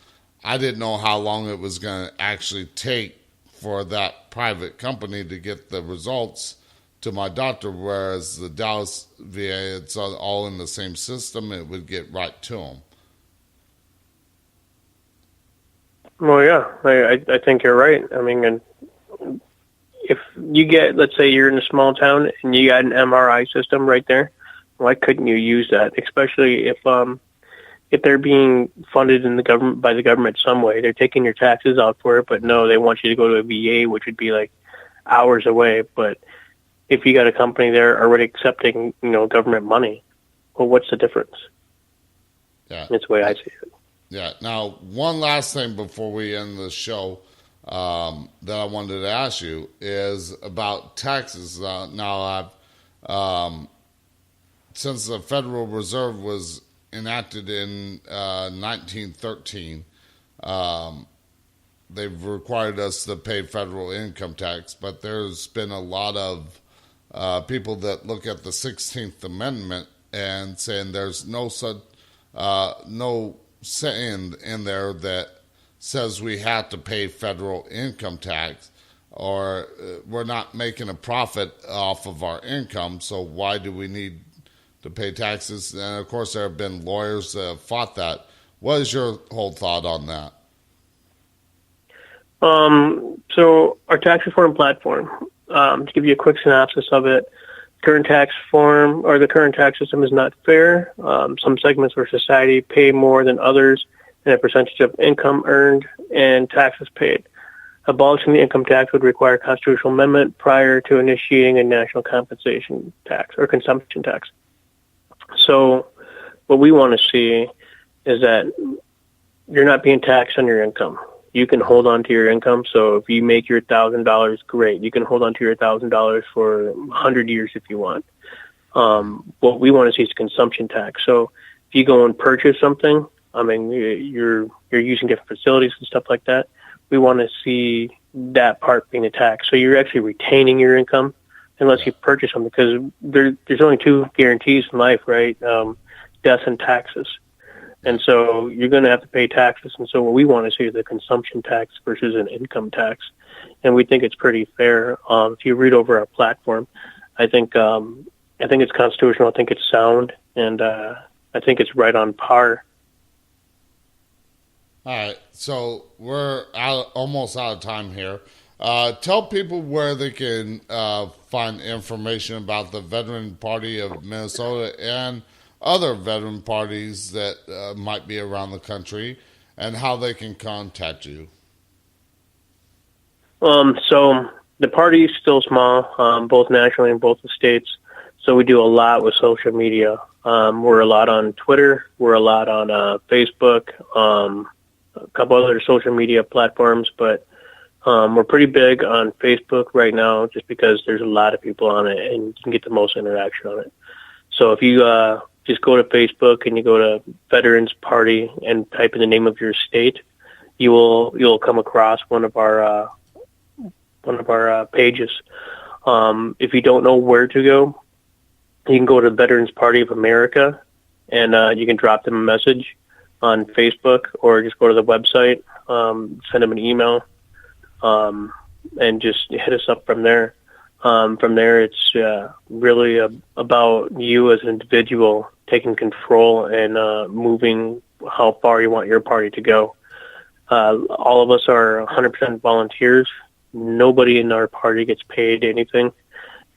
I didn't know how long it was going to actually take for that private company to get the results to my doctor, whereas the Dallas VA, it's all in the same system. It would get right to them. Well, yeah, I think you're right. I mean, and if you get, let's say you're in a small town and you got an MRI system right there, why couldn't you use that? Especially if they're being funded in the government by the government some way, they're taking your taxes out for it, but no, they want you to go to a VA, which would be like hours away. But if you got a company there already accepting, government money, well, what's the difference? Yeah, that's the way I see it. Yeah. Now, one last thing before we end the show that I wanted to ask you is about taxes. Now, I've since the Federal Reserve was enacted in 1913, they've required us to pay federal income tax, but there's been a lot of people that look at the 16th Amendment and saying there's no saying in there that says we have to pay federal income tax, or we're not making a profit off of our income, so why do we need to pay taxes? And of course there have been lawyers that have fought that. What is your whole thought on that? So our tax reform platform, to give you a quick synopsis of it, current tax form or the current tax system is not fair. Some segments of society pay more than others in a percentage of income earned and taxes paid. Abolishing the income tax would require a constitutional amendment prior to initiating a national compensation tax or consumption tax. So what we want to see is that you're not being taxed on your income. You can hold on to your income. So if you make your $1,000, great. You can hold on to your $1,000 for 100 years if you want. What we want to see is consumption tax. So if you go and purchase something, I mean, you're using different facilities and stuff like that. We want to see that part being a tax. So you're actually retaining your income unless you purchase something, because there's only two guarantees in life, right? Death and taxes. And so you're going to have to pay taxes. And so what we want to see is a consumption tax versus an income tax. And we think it's pretty fair. If you read over our platform, I think it's constitutional. I think it's sound. And I think it's right on par. All right. So we're almost out of time here. Tell people where they can find information about the Veteran Party of Minnesota and other veteran parties that might be around the country, and how they can contact you. So the party is still small, both nationally and both the states. So we do a lot with social media. We're a lot on Twitter. We're a lot on Facebook, a couple other social media platforms, but we're pretty big on Facebook right now just because there's a lot of people on it and you can get the most interaction on it. So if you just go to Facebook and you go to Veterans Party and type in the name of your state, you'll come across one of our pages. If you don't know where to go, you can go to Veterans Party of America and you can drop them a message on Facebook or just go to the website, send them an email, and just hit us up from there. From there, it's really about you as an individual taking control and moving how far you want your party to go. All of us are 100% volunteers. Nobody in our party gets paid anything.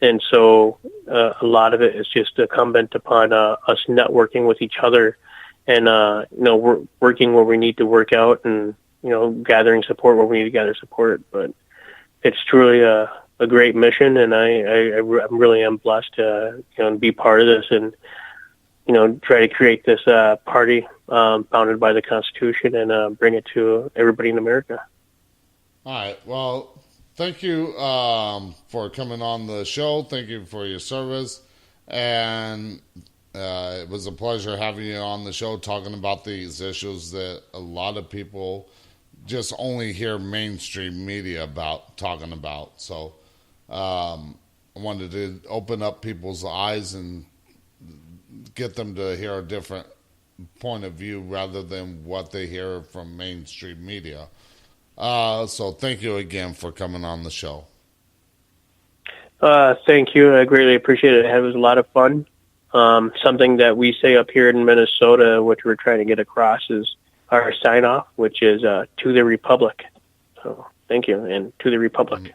And so a lot of it is just incumbent upon us networking with each other and, we're working where we need to work out and, gathering support where we need to gather support. But it's truly a great mission, and I really am blessed to, be part of this and, try to create this party founded by the Constitution and bring it to everybody in America. All right. Well, thank you for coming on the show. Thank you for your service. And it was a pleasure having you on the show talking about these issues that a lot of people just only hear mainstream media talking about. So I wanted to open up people's eyes and get them to hear a different point of view rather than what they hear from mainstream media. So thank you again for coming on the show. Thank you. I greatly appreciate it. It was a lot of fun. Something that we say up here in Minnesota, which we're trying to get across, is our sign off, which is to the Republic. So thank you, and to the Republic.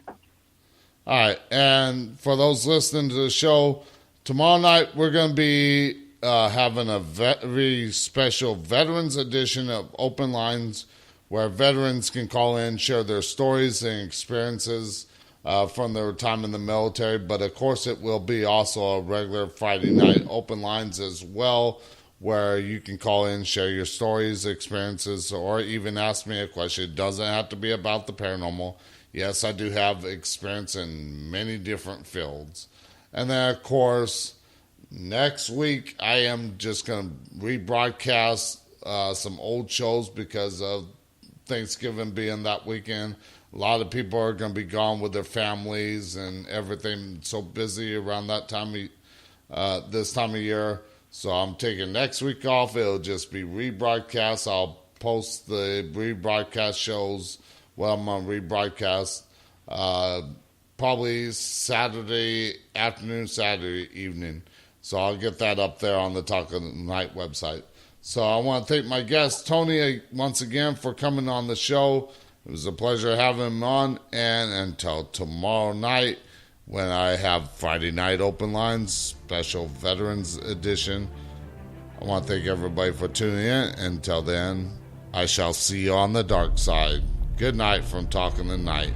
All right. And for those listening to the show, tomorrow night we're going to be having a very special Veterans Edition of Open Lines, where veterans can call in, share their stories and experiences from their time in the military. But of course, it will be also a regular Friday night Open Lines as well, where you can call in, share your stories, experiences, or even ask me a question. It doesn't have to be about the paranormal. Yes, I do have experience in many different fields. And then, of course, next week I am just going to rebroadcast some old shows because of Thanksgiving being that weekend. A lot of people are going to be gone with their families and everything, so busy around that time of, this time of year. So I'm taking next week off. It'll just be rebroadcast. I'll post the rebroadcast shows, what I'm going to rebroadcast, probably Saturday afternoon, Saturday evening. So I'll get that up there on the Talk of the Night website. So I want to thank my guest, Tony, once again for coming on the show. It was a pleasure having him on. And until tomorrow night, when I have Friday Night Open Lines, special Veterans Edition, I want to thank everybody for tuning in. Until then, I shall see you on the dark side. Good night from Talking the Night.